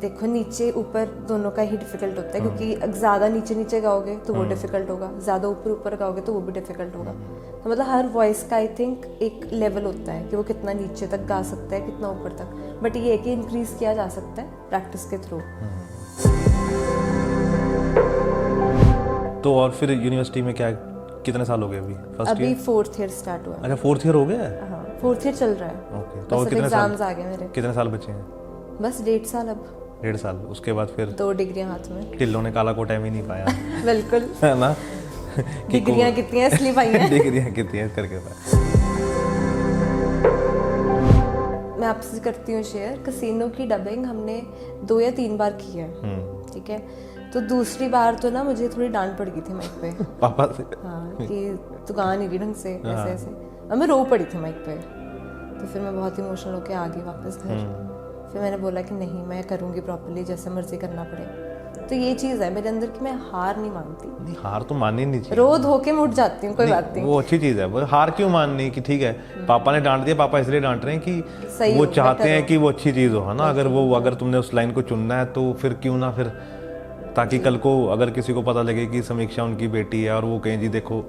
देखो नीचे ऊपर दोनों का ही डिफिकल्ट होता है, क्योंकि ज़्यादा नीचे नीचे गाओगे तो वो डिफिकल्ट होगा, ज़्यादा ऊपर ऊपर गाओगे तो वो भी डिफिकल्ट होगा। तो मतलब हर वॉइस का आई थिंक एक लेवल होता है कि वो कितना नीचे तक गा सकता है, कितना ऊपर तक, बट ये है कि इंक्रीज किया जा सकता है प्रैक्टिस के थ्रू। तो और फिर यूनिवर्सिटी में क्या, कितने साल हो गए अभी? अभी 4th ईयर स्टार्ट हुआ। अच्छा 4th ईयर हो गया है? हाँ 4th ईयर चल रहा है। ओके, तो और कितने एग्जाम्स आ गए मेरे। कितने साल बचे हैं? बस 1.5 साल अब। 1.5 साल, उसके बाद फिर 2 डिग्रियां हाथ में। टिल्लों ने काला कोटा भी नहीं पाया। बिल्कुल है ना? डिग्रियां कितनी हैं इसलिए पाई हैं। डिग्रियां कितनी हैं करके पाया। मैं आपसे करती हूँ शेयर, कैसीनो की डबिंग हमने 2 या 3 बार की है, ठीक है। तो दूसरी बार तो ना मुझे थोड़ी डांट पड़ गई थी माइक पे पापा से। हाँ कि तू गा नहीं रही ढंग से, ऐसे ऐसे, और मैं रो पड़ी थी माइक पे। तो फिर मैं बहुत इमोशनल होकर आ गई वापस घर। फिर मैंने बोला कि नहीं, मैं करूँगी प्रॉपर्ली, जैसे मर्जी करना पड़े। तो ये चीज़ है मेरे अंदर कि मैं हार नहीं मानती। नहीं, हार तो माननी नहीं चाहिए। रो धो के मैं उठ जाती हूँ, कोई बात नहीं। वो अच्छी चीज़ है, वो हार क्यों माननी कि ठीक है पापा ने डांट दिया, पापा इसलिए डांट रहे हैं कि वो चाहते हैं कि वो अच्छी चीज़ हो, है ना। अगर तुमने उस लाइन को चुनना है तो फिर क्यों ना, फिर ताकि कल को अगर किसी को पता लगे कि समीक्षा उनकी बेटी है और वो कहें जी देखो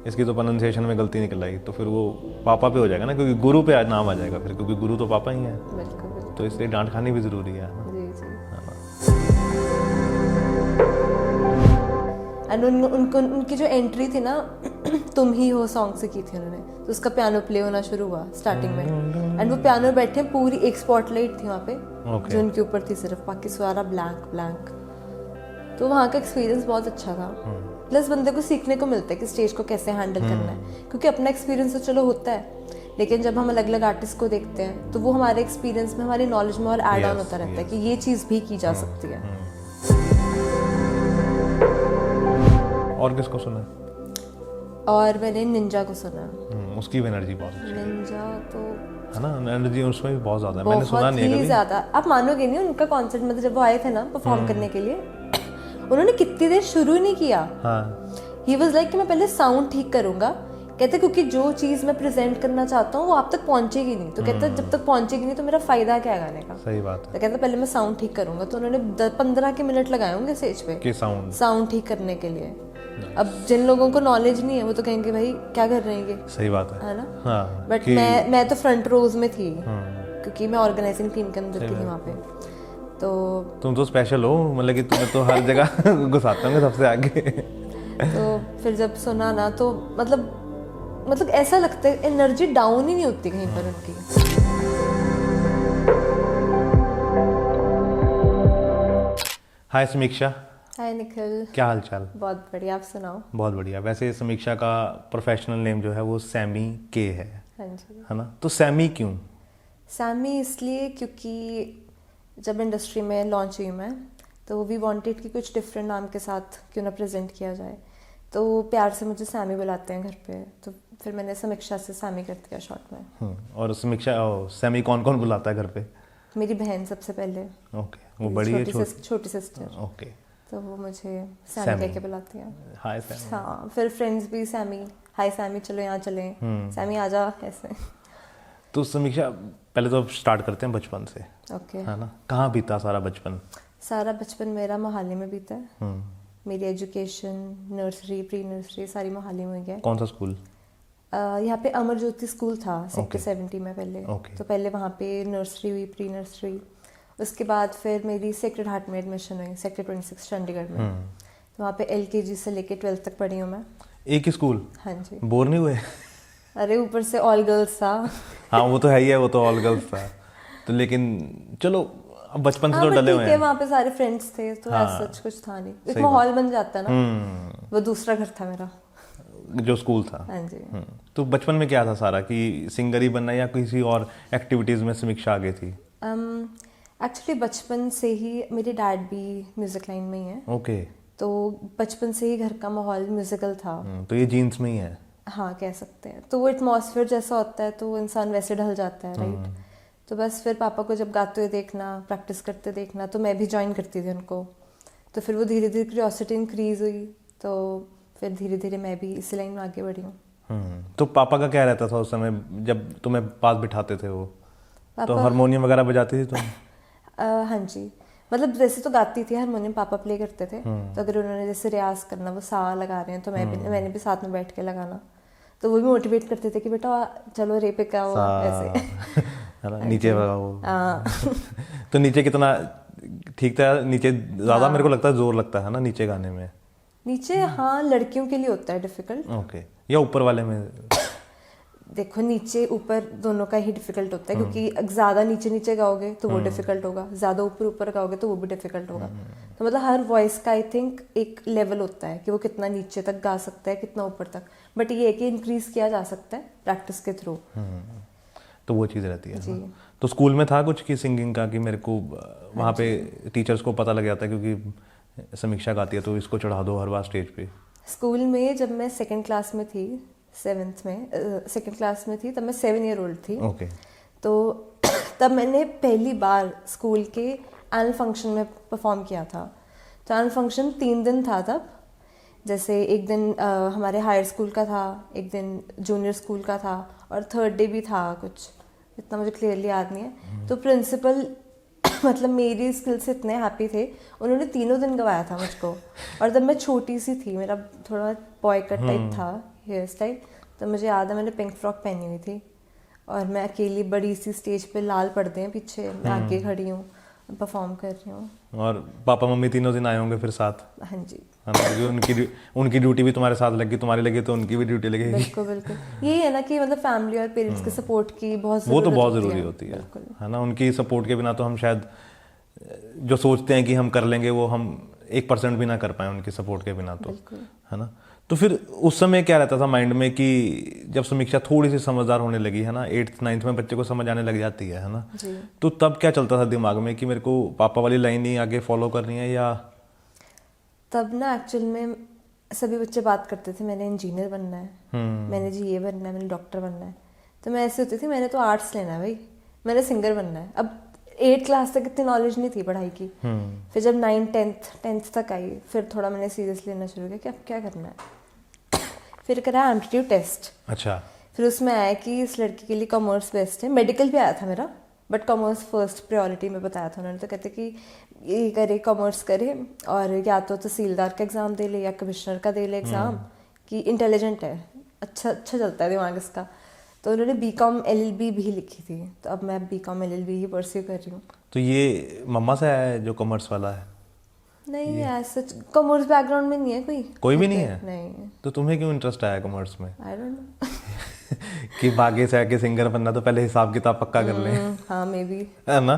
इसकी तो प्रोनाउंसिएशन में गलती निकल आई, तो फिर वो पापा पे हो जाएगा ना, क्योंकि गुरु पे नाम आ जाएगा फिर, क्योंकि गुरु तो पापा ही है। बिल्कुल। तो इसलिए डांट खानी भी ज़रूरी है ना। जी जी। एंड उनको उनकी जो एंट्री थी ना तुम ही हो सॉन्ग से की थी उन्होंने, तो उसका पियानो प्ले होना शुरू हुआ स्टार्टिंग में। एंड वो पियानो बैठे, पूरी एक स्पॉटलाइट थी वहाँ पे जो उनके ऊपर थी सिर्फ, बाकी सारा ब्लैंक ब्लैंक। तो वहाँ का एक्सपीरियंस बहुत अच्छा था। प्लस बंदे को सीखने को मिलता है कि स्टेज को कैसे हैंडल करना है, क्योंकि अपना एक्सपीरियंस तो चलो होता है, लेकिन जब हम अलग अलग आर्टिस्ट को देखते हैं तो वो हमारे एक्सपीरियंस में, हमारी नॉलेज में और ऐड ऑन होता रहता है कि ये चीज़ भी की जा सकती है। और किसको सुना? और मैंने निंजा को सुना। उसकी भी एनर्जी बहुत अच्छी निंजा तो है ना, एनर्जी उसमें भी बहुत ज़्यादा है। मैंने सुना नहीं है बहुत कभी। ज़्यादा। आप मानोगे नहीं, उनका कॉन्सर्ट मतलब जब वो आए थे ना परफॉर्म करने के लिए, उन्होंने कितनी देर शुरू ही नहीं किया। हाँ, ही वाज लाइक कि मैं पहले साउंड ठीक करूंगा, कहते क्योंकि जो चीज़ मैं प्रेजेंट करना चाहता हूँ वो आप तक पहुंचेगी नहीं, तो कहते जब तक पहुंचेगी नहीं तो मेरा फायदा क्या है गाने का। सही बात है। तो कहते पहले मैं साउंड ठीक करूंगा, तो उन्होंने 15 के मिनट लगाए होंगे स्टेज पे कि साउंड ठीक करने के लिए। अब जिन लोगों को नॉलेज नहीं है वो तो कहेंगे भाई क्या कर रहे हैं ये। सही बात है ना। हाँ, बट मैं तो फ्रंट रोज में थी, क्योंकि मैं ऑर्गेनाइजिंग टीम के अंदर थी वहाँ पे। तो तुम तो स्पेशल हो, मतलब कि तुम्हें तो हर जगह घुसाते होंगे सबसे आगे। तो फिर जब सुना ना तो मतलब ऐसा लगता है एनर्जी डाउन ही नहीं होती कहीं पर उनकी। हाय समीक्षा। हाय निखिल। क्या हाल चाल? बहुत बढ़िया, आप सुनाओ। बहुत बढ़िया। वैसे समीक्षा का प्रोफेशनल नेम जो है वो सैमी के है। हाँ जी। है ना, तो सैमी क्यों? सैमी इसलिए क्योंकि जब इंडस्ट्री में लॉन्च हुई मैं, तो वी वांटेड कि कुछ डिफरेंट नाम के साथ क्यों ना प्रेजेंट किया जाए, तो प्यार से मुझे सैमी बुलाते हैं घर पे, तो फिर मैंने समीक्षा से सैमी कर दिया शॉर्ट में। और समीक्षा सैमी कौन कौन बुलाता है घर पे? मेरी बहन सबसे पहले। ओके, वो बड़ी है छोटी सिस्टर। ओके, तो वो मुझे सैमी कह के बुलाती है। हाय सैमी। हाँ, फिर फ्रेंड्स भी सैमी, हाय सैमी चलो यहाँ चलें, सैमी आ जा, ऐसे। तो समीक्षा पहले तो स्टार्ट करते हैं बचपन से। ओके। है ना, कहाँ बीता सारा बचपन? सारा बचपन मेरा मोहाली में बीता है। मेरी एजुकेशन, नर्सरी, प्री नर्सरी सारी मोहाली में हुई है। कौन सा स्कूल? यहाँ पे अमर ज्योति स्कूल था सेक्टर 70 में पहले। तो पहले वहाँ पे नर्सरी हुई, प्री नर्सरी। उसके बाद फिर मेरी सेक्रेड हार्ट में एडमिशन हुई सेक्टर 26 चंडीगढ़ में। तो वहाँ पे LKG से लेके 12th तक पढ़ी हूँ मैं। एक ही स्कूल? हाँ जी। बोर नहीं हुए? अरे ऊपर से ऑल गर्ल्स था। हाँ वो तो है ही है, वो तो ऑल गर्ल्स था। तो लेकिन चलो अब बचपन से तो डले हुए हैं। वहाँ पे सारे फ्रेंड्स थे, तो ऐसा कुछ था नहीं। एक माहौल बन जाता है ना। वो दूसरा घर था मेरा, जो स्कूल था। हाँ जी। तो बचपन में क्या था सारा, कि सिंगर ही बनना या किसी और एक्टिविटीज में समीक्षा आगे थी? एक्चुअली बचपन से ही मेरे डैड भी म्यूजिक लाइन में ही है। ओके। तो बचपन से ही घर का माहौल म्यूजिकल था। तो ये जीन्स में ही है? हाँ कह सकते हैं। तो वो एटमॉस्फेयर जैसा होता है तो इंसान वैसे ढल जाता है, राइट। तो बस फिर पापा को जब गाते हुए देखना, प्रैक्टिस करते देखना, तो मैं भी ज्वाइन करती थी उनको। तो फिर वो धीरे धीरे क्यूरियोसिटी इंक्रीज हुई, तो फिर धीरे धीरे मैं भी इसी लाइन में आगे बढ़ी हूँ। तो पापा का क्या रहता था उस समय जब तुम्हें पास बिठाते थे वो? तो हारमोनियम वगैरह बजाती थी तुम? हाँ जी, मतलब वैसे तो गाती थी, हारमोनियम पापा प्ले करते थे, तो अगर उन्होंने जैसे रियाज करना, वो सा लगा रहे हैं तो मैंने भी साथ में बैठ के लगाना, तो वो भी मोटिवेट करते थे कि बेटा चलो रे पे क्या हो ऐसे है ना, नीचे लगाओ। हाँ तो नीचे कितना ठीक था? नीचे ज्यादा मेरे को लगता है जोर लगता है ना नीचे गाने में। नीचे हाँ लड़कियों के लिए होता है डिफिकल्ट। ओके, या ऊपर वाले में? देखो नीचे ऊपर दोनों का ही डिफिकल्ट होता है, क्योंकि ज़्यादा नीचे नीचे गाओगे तो वो डिफिकल्ट होगा, ज़्यादा ऊपर ऊपर गाओगे तो वो भी डिफिकल्ट होगा। तो मतलब हर वॉइस का आई थिंक एक लेवल होता है कि वो कितना नीचे तक गा सकता है, कितना ऊपर तक, बट ये है कि इंक्रीज किया जा सकता है प्रैक्टिस के थ्रू। तो वो चीज़ रहती है ना? तो स्कूल में था कुछ कि सिंगिंग का, कि मेरे को वहाँ पे टीचर्स को पता लग जाता है क्योंकि समीक्षा गाती है तो इसको चढ़ा दो हर बार स्टेज पे? स्कूल में जब मैं सेकेंड क्लास में थी, सेकेंड क्लास में थी, तब मैं 7 ईयर ओल्ड थी। ओके। तो तब मैंने पहली बार स्कूल के एनुअल फंक्शन में परफॉर्म किया था। तो एनुअल फंक्शन 3 दिन था तब, जैसे एक दिन हमारे हायर स्कूल का था, एक दिन जूनियर स्कूल का था, और थर्ड डे भी था कुछ, इतना मुझे क्लियरली याद नहीं है। तो प्रिंसिपल मतलब मेरी स्किल से इतने हैप्पी थे, उन्होंने 3 दिन गवाया था मुझको। और तब मैं छोटी सी थी, मेरा थोड़ा बॉय कट टाइप था हेयर स्टाइल, तो मुझे याद है मैंने पिंक फ्रॉक पहनी हुई थी और मैं अकेली बड़ी सी स्टेज पे, लाल पर्दे हैं पीछे, मैं आगे खड़ी हूँ, परफॉर्म कर रही हूँ। और पापा मम्मी 3 दिन आए होंगे फिर साथ? हाँ जी। उनकी ड्यूटी भी तुम्हारे साथ लगी, तुम्हारी लगी तो उनकी भी ड्यूटी लगेगी। बिल्कुल बिल्कुल, यही है ना कि मतलब फैमिली और पेरेंट्स के सपोर्ट की बहुत वो तो बहुत ज़रूरी होती है ना? उनकी सपोर्ट के बिना तो हम शायद जो सोचते हैं कि हम कर लेंगे वो हम 1% भी ना कर पाए उनकी सपोर्ट के बिना, तो है ना? तो फिर उस समय क्या रहता था माइंड में कि जब समीक्षा थोड़ी सी समझदार होने लगी, है ना, 8th 9th में बच्चे को समझ आने लग जाती है ना? तो तब क्या चलता था दिमाग में कि मेरे को पापा वाली लाइन ही आगे फॉलो करनी है? या तब ना एक्चुअल में सभी बच्चे बात करते थे मैंने इंजीनियर बनना है, मैंने जी ये बनना है, मैंने डॉक्टर बनना है। तो मैं ऐसे होती थी, मैंने तो आर्ट्स लेना है भाई, मैंने सिंगर बनना है। अब 8th क्लास तक इतनी नॉलेज नहीं थी पढ़ाई की। फिर जब 9th 10th तक आई, फिर थोड़ा मैंने सीरियस लेना शुरू किया कि अब क्या करना है। फिर करा एप्टीट्यूड टेस्ट। अच्छा। फिर उसमें आया कि इस लड़की के लिए कॉमर्स बेस्ट है। मेडिकल भी आया था मेरा, बट कॉमर्स फर्स्ट प्रायोरिटी में बताया था उन्होंने। तो कहते कि ये करे, कॉमर्स करे, और या तो तहसीलदार का एग्ज़ाम दे ले या कमिश्नर का दे ले एग्ज़ाम, कि इंटेलिजेंट है, अच्छा चलता है दिमाग इसका। तो उन्होंने BCom LLB भी लिखी थी, तो अब मैं BCom LLB ही परस्यू कर रही हूँ। तो ये मम्मा से आया है जो कॉमर्स वाला है? नहीं, ऐसा कॉमर्स बैकग्राउंड में नहीं है कोई भी नहीं है? नहीं। तो तुम्हें क्यों इंटरेस्ट आया कॉमर्स में? आई डोंट नो कि भाग्य से आके सिंगर बनना तो पहले हिसाब किताब पक्का कर ले। हाँ मे बी, है ना,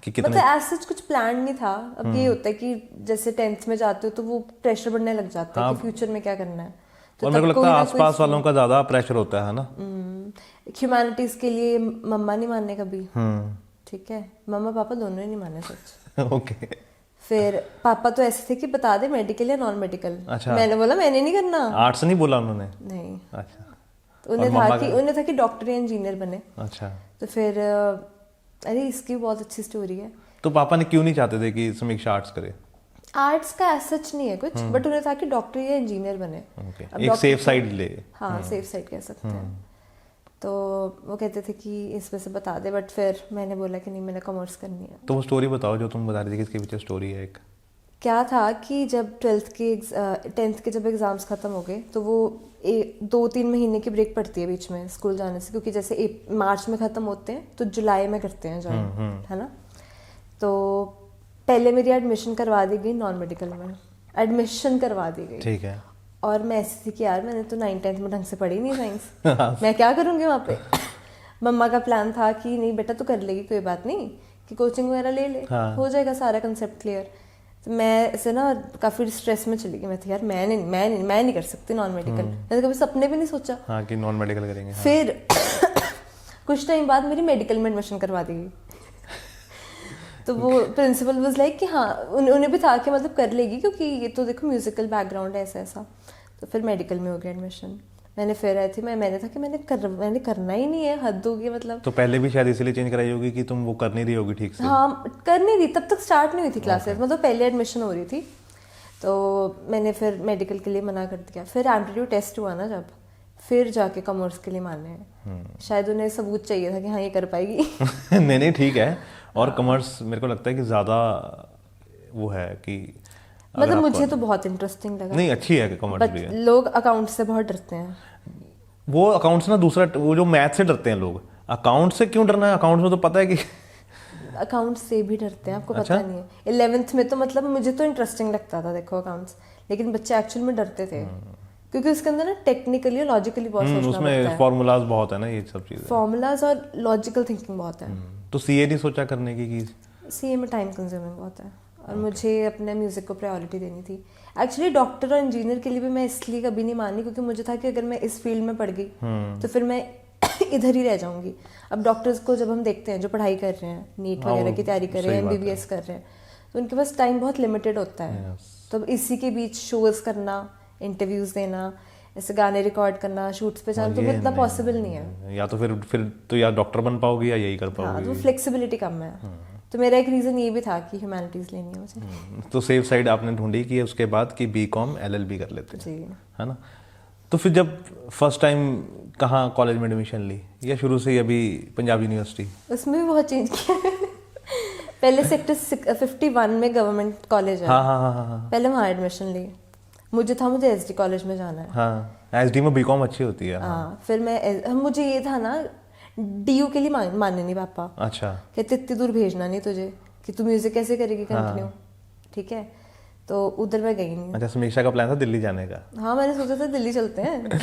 कि कितने मतलब ऐसा कुछ प्लान नहीं था। अब ये होता है कि जैसे 10th में जाते हो तो वो प्रेशर बढ़ने लग जाता है कि फ्यूचर में क्या करना है। तो और मेरे को लगता है आसपास वालों का ज्यादा प्रेशर होता है ना। ह्यूमैनिटीज के लिए मम्मा नहीं मानने कभी, ठीक है, मम्मा पापा दोनों ही नहीं माने सच। ओके। फिर पापा तो ऐसे थे कि बता दे मेडिकल या नॉन मेडिकल। अच्छा। मैंने बोला मैंने नहीं करना। आर्ट्स नहीं बोला उन्होंने? नहीं। अच्छा। तो उन्हें था कि डॉक्टर या इंजीनियर बने। अच्छा। तो फिर अरे इसकी बहुत अच्छी स्टोरी है। तो पापा ने क्यों नहीं चाहते थे कि समीक्षा आर्ट्स करे? आर्ट्स का ऐसा सच नहीं है कुछ, बट उन्हें था कि डॉक्टर या इंजीनियर बने। एक सेफ साइड ले। हाँ, सेफ साइड कह सकते हैं। तो वो कहते थे कि इस वजह से बता दे, बट फिर मैंने बोला कि नहीं, मैंने कॉमर्स करनी है। तो वो स्टोरी बताओ जो तुम बता रही थी, किसके पीछे स्टोरी है एक? क्या था कि जब 10th के जब एग्ज़ाम्स ख़त्म हो गए तो वो 2-3 महीने की ब्रेक पड़ती है बीच में स्कूल जाने से, क्योंकि जैसे मार्च में ख़त्म होते हैं तो जुलाई में करते हैं ज्वाइन, है ना। तो पहले मेरी एडमिशन करवा दी गई नॉन मेडिकल में, एडमिशन करवा दी गई। ठीक है। और मैं ऐसी थी कि यार मैंने तो 9th-10th में ढंग से पढ़ी नहीं साइंस, मैं क्या करूँगी वहाँ पे। मम्मा का प्लान था कि नहीं बेटा तू कर लेगी, कोई बात नहीं, कि कोचिंग वगैरह ले ले, हो जाएगा सारा कंसेप्ट क्लियर। तो मैं ऐसे ना काफ़ी स्ट्रेस में चली गई। मैं थी यार मैं नहीं कर सकती नॉन मेडिकल, मैंने कभी सपने भी नहीं सोचा कि नॉन मेडिकल करेंगे। फिर कुछ टाइम बाद मेरी मेडिकल में एडमिशन करवा दी गई। तो वो प्रिंसिपल वाज लाइक कि हाँ, उन्हें भी था कि मतलब कर लेगी, क्योंकि ये तो देखो म्यूजिकल बैकग्राउंड है ऐसा। तो फिर मेडिकल में हो गया एडमिशन। मैंने फिर आई थी, मैंने था कि मैंने करना ही नहीं है, हद होगी मतलब। तो पहले भी शायद इसलिए चेंज कराई होगी कि तुम वो कर नहीं रही होगी ठीक से? हाँ, कर नहीं रही, तब तक स्टार्ट नहीं हुई थी क्लासेस, मतलब पहले एडमिशन हो रही थी। तो मैंने फिर मेडिकल के लिए मना कर दिया। फिर एप्टीट्यूड टेस्ट हुआ ना जब, फिर जाके कॉमर्स के लिए माने हैं। शायद उन्हें सबूत चाहिए था कि हाँ ये कर पाएगी। नहीं ठीक है। और कॉमर्स मेरे को लगता है कि ज़्यादा वो है कि मतलब मुझे तो बहुत इंटरेस्टिंग लगा। नहीं अच्छी है, कॉमर्स बट भी है। लोग अकाउंट से बहुत डरते हैं। वो अकाउंट्स ना दूसरा, वो जो मैथ से डरते हैं लोग, अकाउंट से क्यों डरना है? अकाउंट्स में तो पता है कि अकाउंट से भी डरते हैं, आपको अच्छा? पता नहीं है। 11th में तो मतलब मुझे तो इंटरेस्टिंग लगता था देखो अकाउंट्स, लेकिन बच्चे एक्चुअल में डरते थे क्योंकि उसके अंदर ना टेक्निकली और लॉजिकली बहुत सोचना पड़ता उसमें है। फॉर्मूलाज बहुत है ना, ये सब चीजें। फॉर्मूलाज और लॉजिकल थिंकिंग बहुत है। तो सीए नहीं सोचा करने की कि सीए में टाइम कंज्यूमिंग बहुत है और मुझे अपने म्यूजिक को प्रायोरिटी देनी थी। एक्चुअली डॉक्टर और इंजीनियर के लिए भी मैं इसलिए कभी नहीं मानी क्योंकि मुझे था कि अगर मैं इस फील्ड में पढ़ गई तो फिर मैं इधर ही रह जाऊंगी। अब डॉक्टर्स को जब हम देखते हैं जो पढ़ाई कर रहे हैं, नीट वगैरह की तैयारी कर रहे हैं, एमबीबीएस कर रहे हैं, तो उनके पास टाइम बहुत लिमिटेड होता है। तो इसी के बीच शोज करना, इंटरव्यूज देना, ऐसे गाने रिकॉर्ड करना, शूट्स पे जाना, तो वो इतना पॉसिबल नहीं है। या तो फिर तो या डॉक्टर बन पाओगी या यही कर हाँ, पाओगी। तो फ्लेक्सिबिलिटी कम है। तो मेरा एक रीजन ये भी था कि ह्यूमैनिटीज लेनी है मुझे। तो सेफ साइड आपने ढूंढी कि उसके बाद कि बीकॉम एलएलबी कर लेते हैं, जी। है ना? तो फिर जब फर्स्ट टाइम कहाँ कॉलेज में एडमिशन ली, या शुरू से ही अभी पंजाब यूनिवर्सिटी? उसमें भी बहुत चेंज किया है। पहले सेक्टर 51 में गवर्नमेंट कॉलेज है। हाँ हाँ हाँ हाँ पहले वहाँ एडमिशन ली। मुझे एसडी कॉलेज में जाना है। हाँ, एसडी में बीकॉम अच्छी होती है। हाँ, फिर मुझे ये था ना, डीयू के लिए माने नहीं पापा। अच्छा। कहते इतनी दूर भेजना नहीं तुझे कि तू म्यूजिक कैसे करेगी कंटिन्यू। ठीक है, तो उधर मैं गई नहीं। अच्छा, समीक्षा का प्लान था दिल्ली जाने का? हाँ, मैंने सोचा था दिल्ली चलते हैं,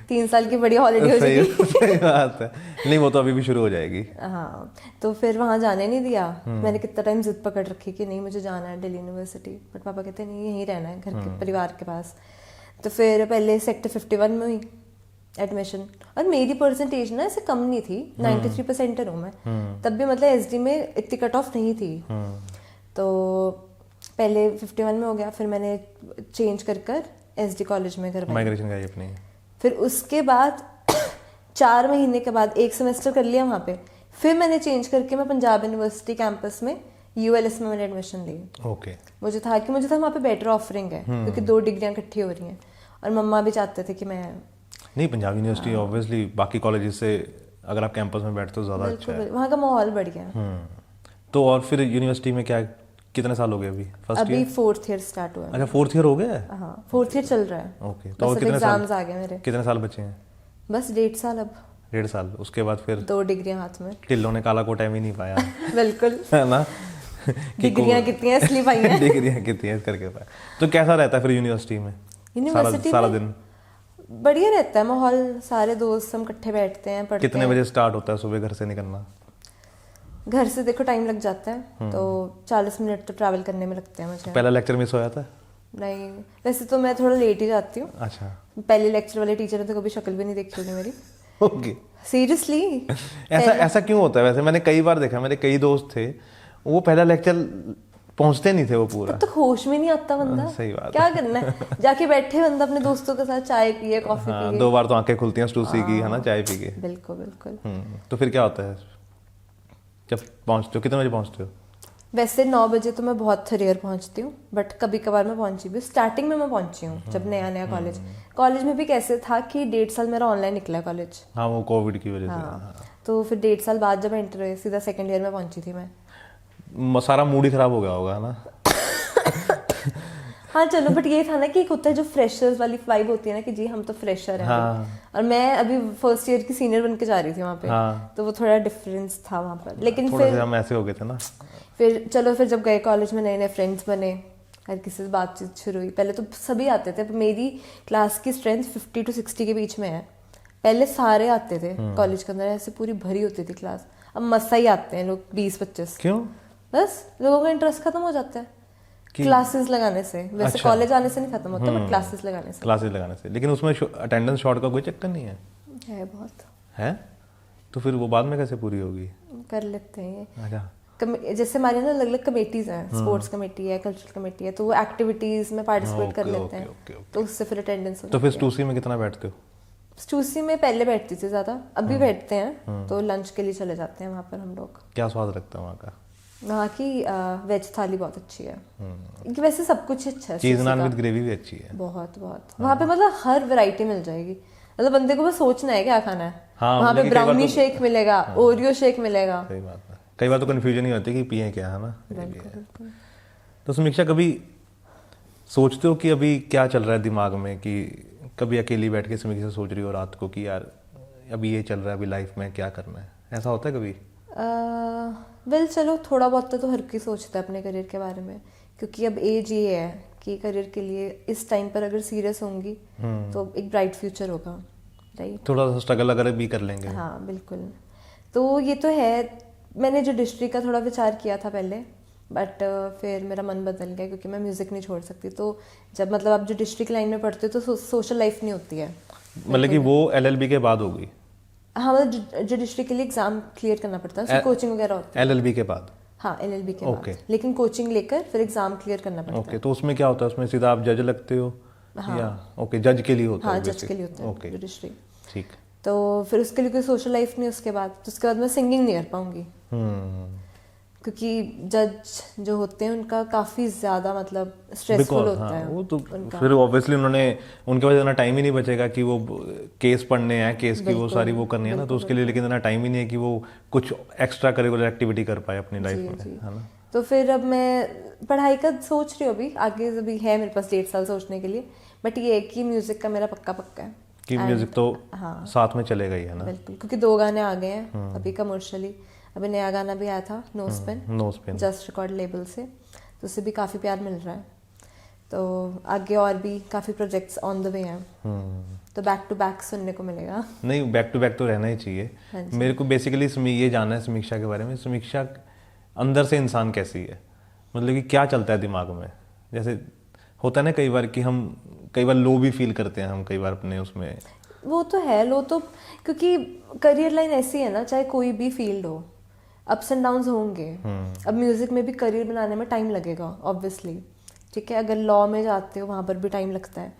3 साल की बड़ी हॉलीडे हो जाएगी। सही बात है। नहीं, वो तो अभी भी शुरू हो जाएगी। हाँ, तो फिर वहाँ जाने नहीं दिया। मैंने कितना टाइम जिद पकड़ रखी कि नहीं मुझे जाना है दिल्ली यूनिवर्सिटी, बट पापा कहते नहीं यहीं रहना है घर के परिवार के पास। तो फिर पहले सेक्टर 51 में हुई एडमिशन, और मेरी परसेंटेज ना ऐसे कम नहीं थी, 93% हूँ मैं तब भी, मतलब एसडी में इतनी कट ऑफ नहीं थी। तो पहले 51 में हो गया, फिर मैंने चेंज कर एसडी कॉलेज में करवाई, माइग्रेशन का ये अपनी। फिर उसके बाद 4 महीने के बाद 1 सेमेस्टर कर लिया वहाँ पे, फिर मैंने चेंज करके मैं पंजाब यूनिवर्सिटी कैंपस में यूएलएस में मैंने एडमिशन ली। ओके। मुझे था वहाँ पे बेटर ऑफरिंग है क्योंकि 2 डिग्रियाँ इकट्ठी हो रही हैं, और मम्मा भी चाहते थे कि मैं। नहीं, पंजाब यूनिवर्सिटी ऑब्वियसली बाकी कॉलेजेस से अगर आप कैंपस में बैठते हो ज़्यादा अच्छा है, वहाँ का माहौल बढ़िया है। तो और फिर यूनिवर्सिटी में क्या, कितने साल हो गए अभी? अभी 4th ईयर स्टार्ट हुआ है। अच्छा, 4th ईयर हो गया है? हाँ, 4th ईयर चल रहा है। ओके, तो और कितने एग्जाम्स आ गए मेरे। कितने साल बचे हैं? बस 1.5 साल अब। 1.5 साल, उसके बाद फिर 2 डिग्रियां हाथ में। टिल्लों ने काला कोटा भी नहीं पाया। बिल्कुल। है ना? डिग्रियां कितनी हैं इसलिए पाई हैं। डिग्रियां कितनी हैं करके पाया। तो कैसा रहता है फिर यूनिवर्सिटी में? यूनिवर्सिटी सारा दिन बढ़िया रहता है माहौल, सारे दोस्त हम इकट्ठे बैठते हैं, पढ़ते हैं। कितने बजे स्टार्ट होता है सुबह घर से निकलना? घर से देखो टाइम लग जाता है, तो 40 मिनट तो ट्रैवल करने में लगते हैं मुझे। पहला लेक्चर मिस हो जाता है? नहीं, वैसे तो मैं थोड़ा लेट ही जाती हूँ। अच्छा। पहले लेक्चर वाले टीचर ने तो कभी शक्ल भी नहीं देखी होगी मेरी। ओके। सीरियसली। ऐसा क्यों होता है? वैसे मैंने कई बार देखा, मेरे कई दोस्त थे, वो पहला लेक्चर पहुंचते नहीं थे वो पूरा। तब तक होश में नहीं आता बंदा। सही बात क्या करना है, जाके बैठे बंदा अपने दोस्तों के साथ चाय पिए, कॉफी पिए। 2 बार तो आंखें खुलती हैं स्टूसी की, है ना, चाय पी के। बिल्कुल बिल्कुल। तो फिर क्या होता है जब पहुंचते हो? कितने बजे पहुंचते हो? वैसे 9 बजे तो मैं बहुत रेयर पहुंचती हूँ, बट कभी कभार मैं पहुंची भी। स्टार्टिंग में मैं पहुंची हूँ जब नया कॉलेज में भी कैसे था कि 1.5 साल मेरा ऑनलाइन निकला कॉलेज। हाँ, वो कोविड की वजह से। हाँ, तो फिर 1.5 साल बाद जब एंटर हुए, सीधा 2nd ईयर में पहुंची थी मैं। सारा मूड ही खराब हो गया होगा ना? हाँ चलो, बट ये था ना कि एक होता है जो फ्रेशर्स वाली वाइब होती है ना कि जी हम तो फ्रेशर हैं। हाँ। और मैं अभी फर्स्ट ईयर की सीनियर बन के जा रही थी वहाँ पे। हाँ। तो वो थोड़ा डिफरेंस था वहाँ पर, लेकिन थोड़ा फिर सा हम ऐसे हो गए थे ना। फिर जब गए कॉलेज में, नए नए फ्रेंड्स बने, हर किसी से बातचीत शुरू हुई। पहले तो सभी आते थे, मेरी क्लास की स्ट्रेंथ 50 to 60 के बीच में है। पहले सारे आते थे कॉलेज के अंदर, ऐसे पूरी भरी होती थी क्लास। अब मसा ही आते हैं लोग 20-25। क्यों? बस लोगों का इंटरेस्ट खत्म हो जाता है क्लासेस लगाने से। वैसे कॉलेज आने से नहीं खत्म होता, बट क्लासेस लगाने से। लेकिन उसमें अटेंडेंस शॉर्ट का कोई चक्कर नहीं है? बहुत है। तो फिर वो बाद में कैसे पूरी होगी? कर लेते हैं। अच्छा। जैसे हमारे ना अलग अलग कमेटीज हैं, स्पोर्ट्स कमेटी है, कल्चरल कमेटी है, तो वो एक्टिविटीज में पार्टिसिपेट कर लेते हैं, तो उससे फिर अटेंडेंस। तो फिर स्टूसी में कितना बैठते हो? स्टूसी में पहले बैठती थी ज्यादा, अब भी बैठते हैं, तो लंच के लिए चले जाते हैं वहाँ पर हम लोग। क्या स्वाद लगता है वहाँ का? वहाँ की वेज थाली बहुत अच्छी है। वैसे सब कुछ अच्छा है, चीज नान विद ग्रेवी भी अच्छी है। बहुत वहाँ पे मतलब हर वैरायटी मिल जाएगी, मतलब बंदे को बस सोचना है क्या खाना है। वहाँ पे ब्राउनी शेक मिलेगा, ओरियो शेक मिलेगा। सही बात है। कई बार तो कंफ्यूजन ही होती है कि पिए क्या, है ना? तो समीक्षा कभी सोचते हो कि अभी क्या चल रहा है दिमाग में, कि कभी अकेली बैठ के समीक्षा सोच रही हो रात को कि यार अभी ये चल रहा है, अभी लाइफ में क्या करना है, ऐसा होता है कभी? वेल चलो, थोड़ा बहुत तो हर कोई सोचता है अपने करियर के बारे में, क्योंकि अब एज ये है कि करियर के लिए इस टाइम पर अगर सीरियस होंगी तो एक ब्राइट फ्यूचर होगा, राइट? थोड़ा सा स्ट्रगल अगर भी कर लेंगे। हाँ बिल्कुल। तो ये तो है, मैंने जुडिशरी का थोड़ा विचार किया था पहले, बट फिर मेरा मन बदल गया क्योंकि मैं म्यूज़िक नहीं छोड़ सकती। तो जब मतलब आप जुडिशरी की लाइन में पढ़ते हो तो सोशल लाइफ नहीं होती है। मतलब कि वो LLB के बाद होगी? हाँ, मतलब जुडिशरी के लिए एग्जाम क्लियर करना पड़ता है, उसकी कोचिंग वगैरह होती है। LLB के बाद? हाँ, LLB के बाद, लेकिन कोचिंग लेकर फिर एग्जाम क्लियर करना पड़ता है। ओके, तो उसमें क्या होता है? उसमें सीधा आप जज लगते हो? हाँ, या ओके, जज के लिए होता है? हाँ, जज के लिए होता है ओके, जुडिशरी। ठीक। तो फिर उसके लिए कोई सोशल लाइफ नहीं उसके बाद, तो उसके बाद मैं सिंगिंग नहीं कर पाऊंगी, क्योंकि जज जो होते हैं उनका काफ़ी ज़्यादा मतलब स्ट्रेसफुल होता है वो तो फिर ऑब्वियसली उनके पास इतना टाइम ही नहीं बचेगा कि वो केस पढ़ने हैं, केस की वो सारी वो करनी है ना, तो उसके लिए लेकिन इतना टाइम ही नहीं है कि वो कुछ एक्स्ट्रा करिकुलर एक्टिविटी कर पाए अपनी लाइफ में, है ना? तो फिर अब मैं पढ़ाई का सोच रही हूँ, अभी आगे अभी है मेरे पास 1.5 साल सोचने के लिए, बट ये है कि म्यूज़िक का मेरा पक्का है कि म्यूजिक तो साथ में चलेगा ही, है ना? बिल्कुल, क्योंकि 2 गाने आ गए हैं अभी कमर्शियली। अभी नया गाना भी आया था, no spin, just record label से, तो उससे भी काफ़ी प्यार मिल रहा है। तो आगे और भी काफ़ी प्रोजेक्ट्स ऑन द वे हैं, तो बैक टू बैक सुनने को मिलेगा। नहीं, बैक टू बैक तो रहना ही चाहिए। मेरे को बेसिकली ये जानना है समीक्षा के बारे में, समीक्षा अंदर से इंसान कैसी है, मतलब कि क्या चलता है दिमाग में? जैसे होता है ना कई बार कि हम कई बार लो भी फील करते हैं, हम कई बार अपने उसमें। वो तो है लो, तो क्योंकि करियर लाइन ऐसी है ना, चाहे कोई भी फील्ड हो, अप्स एंड डाउन्स होंगे। अब म्यूजिक में भी करियर बनाने में टाइम लगेगा ऑब्वियसली, ठीक है? अगर लॉ में जाते हो वहाँ पर भी टाइम लगता है।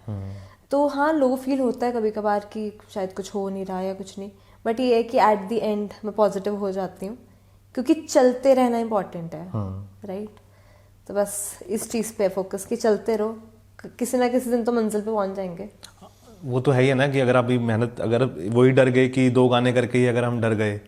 तो हाँ, लो फील होता है कभी कभार कि शायद कुछ हो नहीं रहा या कुछ नहीं, बट ये है कि एट द एंड मैं पॉजिटिव हो जाती हूँ, क्योंकि चलते रहना इम्पॉर्टेंट है, राइट? तो बस इस चीज़ पे फोकस कि चलते रहो, किसी ना किसी दिन तो मंजिल पे पहुंच जाएंगे। वो तो है ही ना कि अगर अभी मेहनत, अगर वही डर गए कि 2 गाने करके ही अगर हम डर गए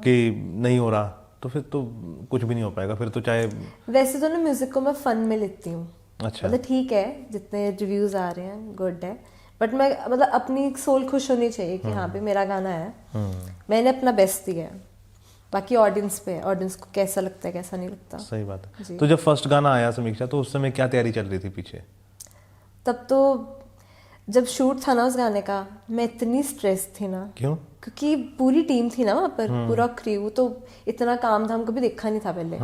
कि नहीं हो रहा, तो फिर तो कुछ भी नहीं हो पाएगा फिर तो। चाहे वैसे तो ना म्यूजिक को मैं फन में लेती हूँ। अच्छा, मतलब ठीक है, जितने रिव्यूज आ रहे हैं गुड है, बट मैं मतलब अपनी सोल खुश होनी चाहिए कि हाँ भाई मेरा गाना है, मैंने अपना बेस्ट दिया है, बाकी ऑडियंस पे, ऑडियंस को कैसा लगता है कैसा नहीं लगता। सही बात है। तो जब फर्स्ट गाना आया समीक्षा, तो उस समय क्या तैयारी चल रही थी पीछे? तब तो जब शूट था ना उस गाने का, मैं इतनी स्ट्रेस थी ना। क्यों? क्योंकि पूरी टीम थी ना वहाँ पर, पूरा क्रू, तो इतना काम धाम कभी देखा नहीं था पहले।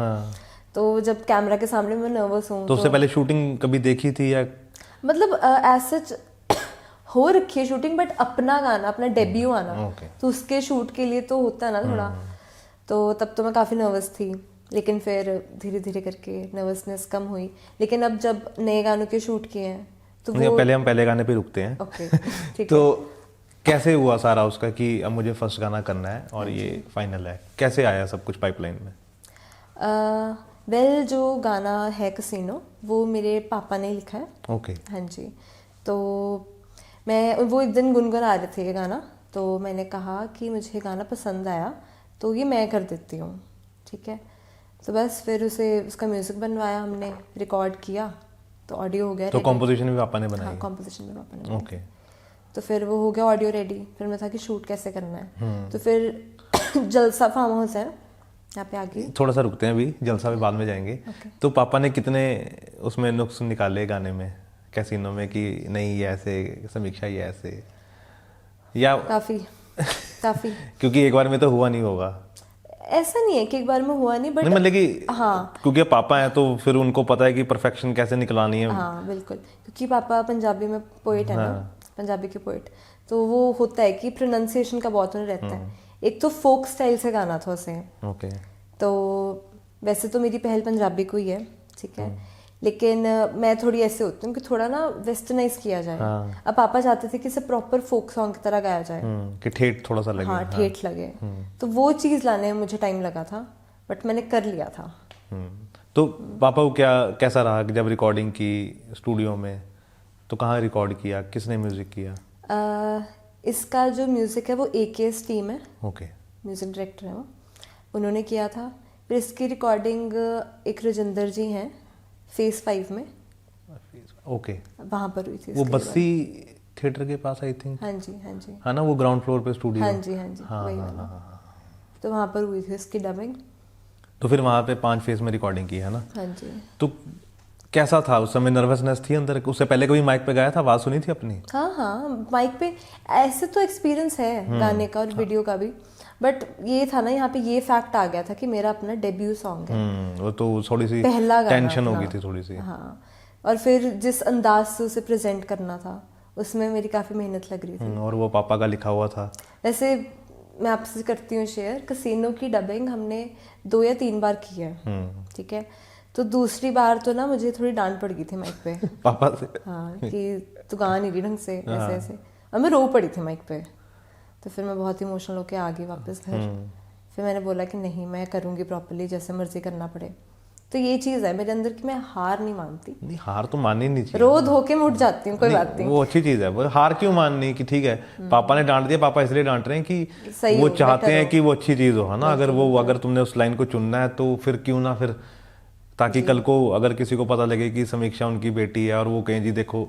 तो जब कैमरा के सामने मैं नर्वस हूँ। तो उससे पहले शूटिंग कभी देखी थी या मतलब ऐसा हो रखी है शूटिंग, बट अपना गाना, अपना डेब्यू आना, तो उसके शूट के लिए तो होता है ना थोड़ा। तो तब तो मैं काफ़ी नर्वस थी, लेकिन फिर धीरे धीरे करके नर्वसनेस कम हुई। लेकिन अब जब नए गानों के शूट किए हैं तो वो पहले हम पहले गाने पे रुकते हैं। ओके, ठीक तो कैसे हुआ सारा उसका कि अब मुझे फर्स्ट गाना करना है और ये फाइनल है, कैसे आया सब कुछ पाइपलाइन में? वेल, जो गाना है कसीनो, वो मेरे पापा ने लिखा है। ओके। हाँ जी। तो वो एक दिन गुनगुना रहे थे ये गाना, तो मैंने कहा कि मुझे गाना पसंद आया तो ये मैं कर देती हूँ, ठीक है? तो बस फिर उसका म्यूज़िक बनवाया हमने, रिकॉर्ड किया, तो ऑडियो हो गया। तो कॉम्पोजिशन भी पापा ने बनाई? हाँ, कॉम्पोजिशन भी पापा ने। ओके। तो फिर वो हो गया ऑडियो रेडी, फिर मैं था कि शूट कैसे करना है। तो फिर जलसा फार्म हाउस है यहाँ पे आगे। थोड़ा सा रुकते हैं, अभी जलसा भी बाद में जाएंगे। तो पापा ने कितने उसमें नुक्स निकाले गाने में, कैसीनो में, कि नहीं ये ऐसे, समीक्षा ये ऐसे, या काफ़ी क्योंकि एक बार में तो हुआ नहीं होगा? ऐसा नहीं है कि एक बार में हुआ नहीं, बट मतलब कि हाँ, क्योंकि पापा हैं तो फिर उनको पता है कि परफेक्शन कैसे निकलानी है। हाँ बिल्कुल, क्योंकि पापा पंजाबी में पोइट है ना, पंजाबी के पोइट, तो वो होता है कि प्रोनाउंसिएशन का बहुत उन्हें रहता है। एक तो फोक स्टाइल से गाना था उसे। ओके। तो वैसे तो मेरी पहल पंजाबी को ही है, ठीक है, लेकिन मैं थोड़ी ऐसे होती हूँ कि थोड़ा ना वेस्टर्नाइज किया जाए। अब पापा चाहते थे कि इसे प्रॉपर फोक सॉन्ग की तरह गाया जाए, कि ठेठ थोड़ा सा लगे। हाँ, ठेठ लगे। तो वो चीज़ लाने में मुझे टाइम लगा था, बट मैंने कर लिया था। तो पापा को कैसा रहा जब रिकॉर्डिंग की स्टूडियो में? तो कहाँ रिकॉर्ड किया, किसने म्यूजिक किया? इसका जो म्यूज़िक है वो AKS टीम है। ओके। म्यूज़िक डायरेक्टर है वो, उन्होंने किया था। फिर इसकी रिकॉर्डिंग एक राजेंद्र जी हैं, फेज 5 में, ओके वहाँ पर हुई थी वो इसके बस्सी थिएटर के पास आई थिंक, बाद। हाँ जी हाँ जी है ना, वो ग्राउंड फ्लोर पे स्टूडियो। हाँ जी हाँ जी, वही वाला। तो वहाँ पर हुई थी इसकी डबिंग। तो फिर वहाँ पे 5 फेज में रिकॉर्डिंग की है ना। हाँ जी। तो कैसा था उस समय, नर्वसनेस थी अंदर? उससे पहले कभी माइक पे गाया था, आवाज सुनी थी अपनी? हाँ हाँ, माइक पे ऐसे तो एक्सपीरियंस है गाने का और वीडियो का भी, बट ये था ना यहाँ पे ये फैक्ट आ गया था कि मेरा अपना डेब्यू सॉन्ग है, वो तो थोड़ी सी पहला गाना टेंशन हो अपना। गई थी थोड़ी सी। हाँ, और फिर जिस अंदाज से उसे प्रेजेंट करना था उसमें मेरी काफ़ी मेहनत लग रही थी। और वो पापा का लिखा हुआ था। वैसे मैं आपसे करती हूँ शेयर, कसीनो की डबिंग हमने 2 या 3 बार की है, ठीक है। तो दूसरी बार तो ना मुझे थोड़ी डांट पड़ गई थी माइक पे पापा से। हाँ, कि तू गा नहीं रही ढंग से, ऐसे ऐसे, और मैं रो पड़ी थी माइक पे। तो फिर मैं बहुत इमोशनल होके आ गई वापस घर। फिर मैंने बोला कि नहीं, मैं करूँगी प्रॉपर्ली, जैसे मर्जी करना पड़े। तो ये चीज़ है मेरे अंदर कि मैं हार नहीं मानती। नहीं, हार तो माननी नहीं चाहिए। रो धो के मैं उठ जाती हूँ, कोई बात नहीं। वो अच्छी चीज है, वो हार क्यों माननी कि ठीक है पापा ने डांट दिया, पापा इसलिए डांट रहे हैं कि सही वो हो, चाहते better हैं हो। कि वो अच्छी चीज हो, है ना। अगर तुमने उस लाइन को चुनना है तो फिर क्यों ना, फिर ताकि कल को अगर किसी को पता लगे कि समीक्षा उनकी बेटी है और वो कहें जी देखो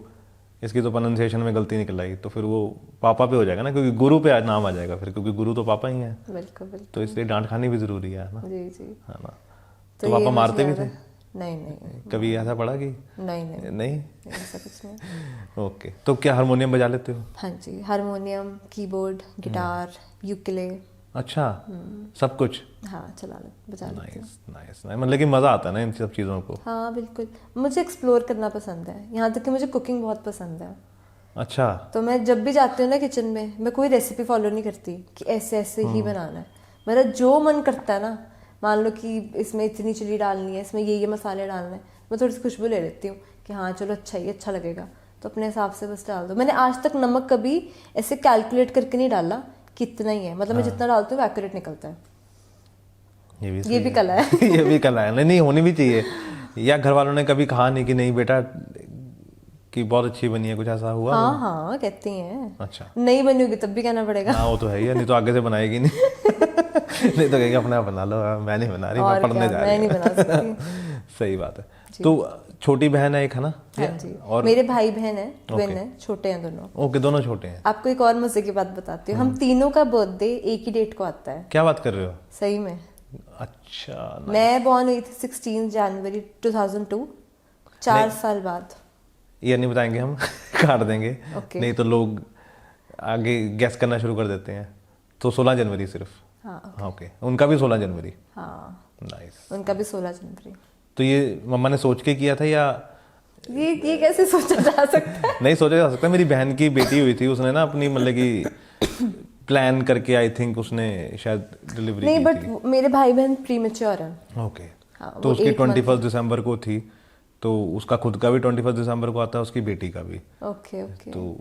इसकी तो प्रोनाउंसिएशन में गलती निकल आई, तो फिर वो पापा पे हो जाएगा ना, क्योंकि गुरु पे आज नाम आ जाएगा फिर, क्योंकि गुरु तो पापा ही है। बिल्कुल बिल्कुल। तो इसलिए डांट खानी भी जरूरी है ना। जी जी। है ना। तो तो पापा ये मारते भी मुझे थे? याद है। नहीं नहीं कभी ऐसा पड़ा कि नहीं नहीं? ऐसा कुछ नहीं। ओके, तो क्या हारमोनियम बजा लेते हो? हाँ जी, हारमोनियम, कीबोर्ड, गिटार, यूकेले। अच्छा, सब कुछ? हाँ, बजा लेती हूँ। नाइस नाइस, मतलब कि मज़ा आता है ना इन सब चीज़ों को। हाँ बिल्कुल, मुझे एक्सप्लोर करना पसंद है, यहाँ तक कि मुझे कुकिंग बहुत पसंद है। अच्छा। तो मैं जब भी जाती हूँ ना किचन में, मैं कोई रेसिपी फॉलो नहीं करती कि ऐसे ऐसे ही बनाना है। मेरा जो मन करता है ना, मान लो कि इसमें इतनी चिली डालनी है, इसमें ये मसाले डालने हैं, मैं थोड़ी सी खुशबू ले लेती हूँ कि हाँ चलो अच्छा लगेगा, तो अपने हिसाब से बस डाल दो। मैंने आज तक नमक कभी ऐसे कैलकुलेट करके नहीं डाला कि इतना ही है, मतलब मैं जितना डालती हूँ वो एक्यूरेट निकलता है। ये भी कला है। ये भी कला है, नहीं होनी भी चाहिए। या घर वालों ने कभी कहा नहीं कि नहीं बेटा कि बहुत अच्छी बनी है, कुछ ऐसा हुआ? हाँ कहती हैं। अच्छा, नहीं बनी होगी तब भी कहना पड़ेगा। हाँ वो तो है ही, नहीं तो आगे से बनाएगी नहीं। नहीं तो कहेगी अपना बना लो, मैं नहीं बना रही, मैं पढ़ने जा रही मैं नहीं बना सकती। सही बात है। तो छोटी बहन है एक, है ना? हाँ जी, और मेरे भाई बहन है, ट्विन है, छोटे हैं दोनों। ओके, दोनों छोटे हैं। आपको एक और मजे की बात बताती हूँ, हम तीनों का बर्थडे एक ही डेट को आता है। क्या बात कर रहे हो? सही में। अच्छा। मैं बॉर्न हुई थी 16 जनवरी 2002, 4 साल बाद। ये नहीं बताएंगे हम। काट देंगे। Okay. नहीं तो लोग आगे गैस करना शुरू कर देते हैं। तो 16 जनवरी सिर्फ? हाँ ओके, उनका भी 16 जनवरी? हाँ, नाइस। उनका भी 16 जनवरी। तो ये मम्मा ने सोच के किया था या ये कैसे सोचा जा सकता है? नहीं सोचा जा सकता। मेरी बहन की बेटी हुई थी, उसने ना अपनी मतलब कि प्लान करके आई थिंक उसने शायद डिलीवरी नहीं, की बट थी। मेरे भाई बहन प्रीमेच्योर हैं। ओके। हाँ, तो वो उसकी 8 month 21 दिसंबर को थी, तो उसका खुद का भी 21 दिसंबर को आता है, उसकी बेटी का भी। Okay okay. तो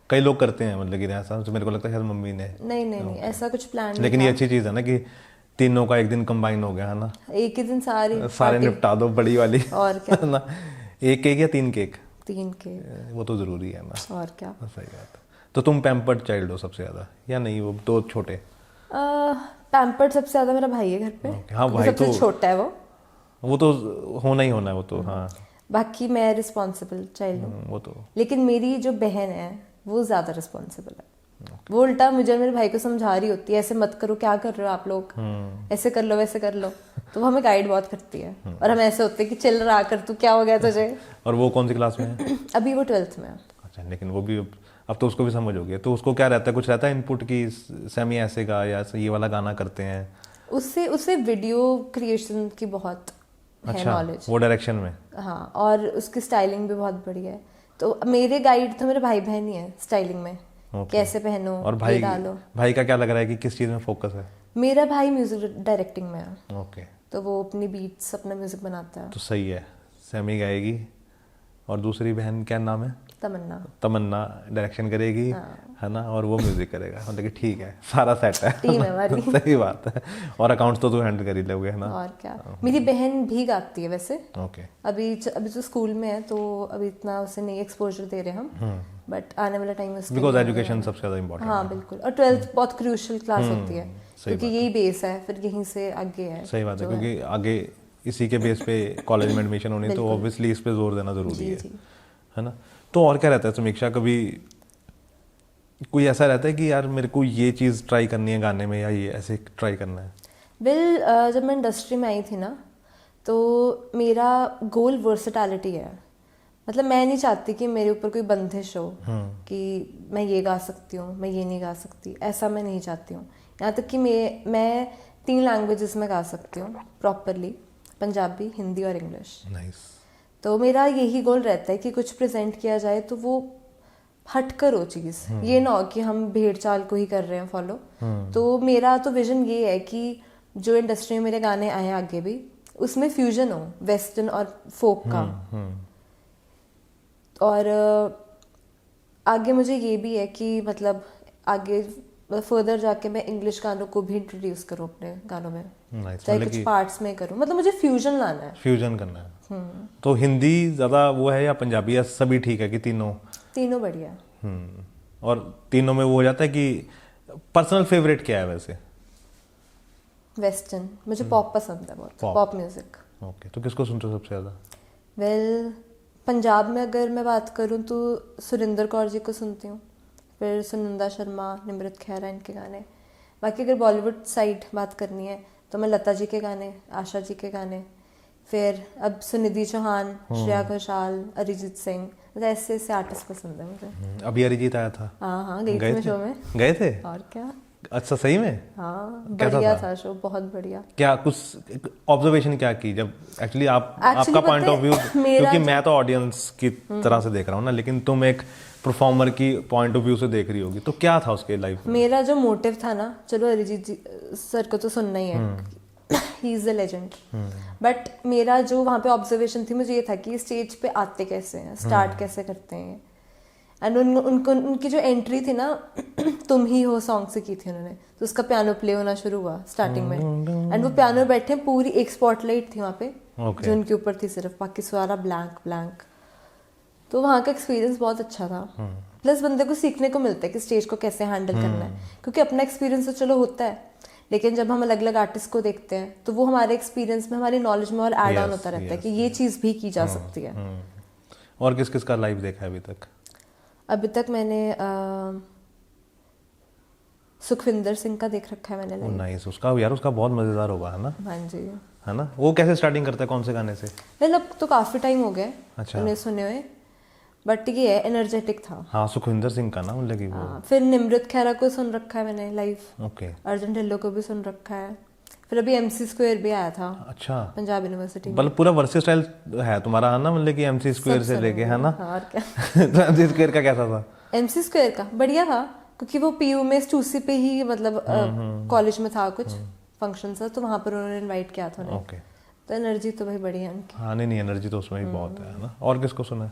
कई लोग करते हैं मतलब कि ऐसा, तो मेरे को लगता है शायद मम्मी ने। नहीं ऐसा कुछ प्लान लेकिन नहीं ये अच्छी चीज़ है ना कि तीनों का एक दिन कंबाइन हो गया, है ना। था। एक ही दिन सारे निपटा दो बड़ी वाली। और क्या। है ना। एक केक या 3 केक? 3 के। वो तो ज़रूरी है ना। और क्या। सही बात है। तो तुम पैम्पर्ड चाइल्ड हो सबसे ज़्यादा या नहीं? वो दो छोटे? पैम्पर्ड सबसे ज्यादा मेरा भाई है घर पे। हाँ, भाई सबसे तो छोटा है वो तो होना ही होना है वो तो। हाँ, बाकी मैं रिस्पॉन्सिबल चाइल्ड हूँ। वो तो। लेकिन मेरी जो बहन है वो ज्यादा रिस्पॉन्सिबल है। वो उल्टा मुझे और मेरे भाई को समझा रही होती है, ऐसे मत करो, क्या कर रहे हो आप लोग, ऐसे कर लो वैसे कर लो। तो वो हमें गाइड बहुत करती है, और हम ऐसे होते हैं कि चिल रहा कर, तू क्या हो गया तुझे। और वो कौन सी क्लास में है? अभी वो 12th में है। अच्छा, लेकिन वो भी अब तो उसको भी समझ हो गया, तो उसको क्या रहता है, कुछ रहता है इनपुट की सेमी ऐसे का या ये वाला गाना करते हैं? उससे वीडियो क्रिएशन की बहुत है नॉलेज। वो डायरेक्शन में? हाँ, और उसकी स्टाइलिंग भी बहुत बढ़िया है। तो मेरे गाइड तो मेरे भाई बहन ही है स्टाइलिंग में। कैसे पहनो और ये डालो। भाई का क्या लग रहा है कि किस चीज़ में फोकस है? मेरा भाई म्यूजिक डायरेक्टिंग में है। ओके। तो वो अपनी बीट्स, अपना म्यूजिक बनाता है। तो सही है, सेमी गाएगी। और दूसरी बहन क्या नाम है? तमन्ना डायरेक्शन करेगी। है ना, और वो म्यूजिक करेगा। मतलब कि ठीक है, सारा सेट है। टीम है हमारी। सही बात है। और अकाउंट्स तो तू हैंडल कर ही लोगे, है ना। और क्या। मेरी बहन भी गाती है वैसे। ओके। अभी तो स्कूल में है, तो अभी इतना उसे नहीं एक्सपोजर दे रहे हम, बट आने वाला टाइम उसके बिकॉज एजुकेशन सबसे ज़्यादा इंपॉर्टेंट है। हाँ बिल्कुल। और 12th बहुत क्रूशियल क्लास होती है, क्योंकि यही बेस है, फिर यहीं से आगे है। सही बात है, क्योंकि आगे इसी के बेस पे कॉलेज में एडमिशन होनी, तो ऑब्वियसली इस पे जोर देना ज़रूरी जी। है ना। तो और क्या रहता है समीक्षा, कभी कोई ऐसा रहता है कि यार मेरे को ये चीज़ ट्राई करनी है गाने में, या ये ऐसे ट्राई करना है? जब मैं इंडस्ट्री में आई थी ना, तो मेरा गोल वर्सेटैलिटी है। मतलब मैं नहीं चाहती कि मेरे ऊपर कोई बंदिश हो कि मैं ये गा सकती हूँ, मैं ये नहीं गा सकती, ऐसा मैं नहीं चाहती हूँ। यहाँ तक कि मैं 3 लैंग्वेजेस में गा सकती हूँ प्रॉपरली, पंजाबी, हिंदी और इंग्लिश। नाइस। तो मेरा यही गोल रहता है कि कुछ प्रेजेंट किया जाए तो वो हट कर हो चीज़, ये ना हो कि हम भेड़ चाल को ही कर रहे हैं फॉलो। तो मेरा तो विजन ये है कि जो इंडस्ट्री में मेरे गाने आए आगे भी, उसमें फ्यूजन हो वेस्टर्न और फोक का। और आगे मुझे ये भी है कि मतलब आगे फर्दर जाके मैं इंग्लिश गानों को भी इंट्रोड्यूस करूँ अपने गानों में, चाहे कुछ पार्ट्स में करूँ। मतलब मुझे फ्यूजन लाना है, फ्यूजन करना है। तो हिंदी ज़्यादा वो है या पंजाबी, या सभी ठीक है कि तीनों बढ़िया? और तीनों में वो हो जाता है कि पर्सनल फेवरेट क्या है वैसे? वेस्टर्न, मुझे पॉप पसंद है बहुत, पॉप म्यूजिक। ओके, तो किसको सुनते हो सबसे ज़्यादा? पंजाब में अगर मैं बात करूँ तो सुरिंदर कौर जी को सुनती हूँ, फिर सुनंदा शर्मा, निमृत खैरा, इनके गाने। बाकी अगर बॉलीवुड साइड बात करनी है तो मैं लता जी के गाने, आशा जी के गाने, फिर अब सुनिधि चौहान, श्रेया घोषाल, अरिजीत सिंह, ऐसे ऐसे आर्टिस्ट पसंद है मुझे। अभी अरिजीत आया था? हाँ, गई थी मैं शो में। गए थे? और क्या। अच्छा, सही में? हाँ, बढ़िया था शो, बहुत बढ़िया। क्या कुछ ऑब्जर्वेशन क्या की जब एक्चुअली आपका पॉइंट ऑफ व्यू, क्योंकि मैं तो ऑडियंस की तरह से देख रहा हूँ ना, लेकिन तुम एक परफॉर्मर की पॉइंट ऑफ व्यू से देख रही होगी, तो क्या था उसके लाइफ में? मेरा जो मोटिव था ना, चलो अरिजीत जी सर को तो सुनना ही है, he is the legend, but मेरा जो वहाँ पे ऑब्जर्वेशन थी, मुझे ये था कि स्टेज पे आते कैसे हैं, स्टार्ट कैसे करते हैं। एंड उनकी जो एंट्री थी ना, तुम ही हो सॉन्ग से की थी उन्होंने, तो उसका पियानो प्ले होना शुरू हुआ स्टार्टिंग में। एंड वो पियानो बैठे, पूरी एक स्पॉटलाइट थी वहाँ पे जो उनके ऊपर थी सिर्फ, बाकी सारा ब्लैंक। तो वहाँ का एक्सपीरियंस बहुत अच्छा था। प्लस बंदे को सीखने को मिलता है कि स्टेज को कैसे हैंडल करना है, क्योंकि अपना एक्सपीरियंस तो चलो होता है, लेकिन जब हम अलग अलग आर्टिस्ट को देखते हैं तो वो हमारे एक्सपीरियंस में, हमारी नॉलेज में और ऐड ऑन होता रहता है कि ये चीज़ भी की जा सकती है। और किस किस का लाइव देखा है अभी तक? अभी तक मैंने सुखविंदर सिंह का देख रखा है मैंने लाइव। नाइस, उसका बहुत मजेदार होगा, है ना? हाँ जी, है ना। वो कैसे स्टार्टिंग करता है, कौन से गाने से? अब तो काफी टाइम हो गया अच्छा, उन्हें सुने हुए, बट ये है एनर्जेटिक था। हाँ, सुखविंदर सिंह का ना लगी वो। फिर निमृत खैरा को सुन रखा है मैंने लाइव। ओके। अर्जुन ढिल्लो को भी सुन रखा है। फिर अभी MC स्क्वायर भी आया था। अच्छा, पंजाब यूनिवर्सिटी में। मतलब पूरा वर्सेटाइल है तुम्हारा, है ना, मतलब कि MC स्क्वायर से लेके, है ना? और क्या। MC स्क्वायर का कैसा था? MC स्क्वायर का बढ़िया था, क्योंकि वो PU में स्टूसी पे ही, मतलब कॉलेज में था कुछ फंक्शन सा, तो वहाँ पर उन्होंने इनवाइट किया था उन्हें। ओके। तो एनर्जी तो भाई बढ़िया है उनकी। हाँ, नहीं, एनर्जी तो उसमें भी बहुत है ना। और किसको सुना है?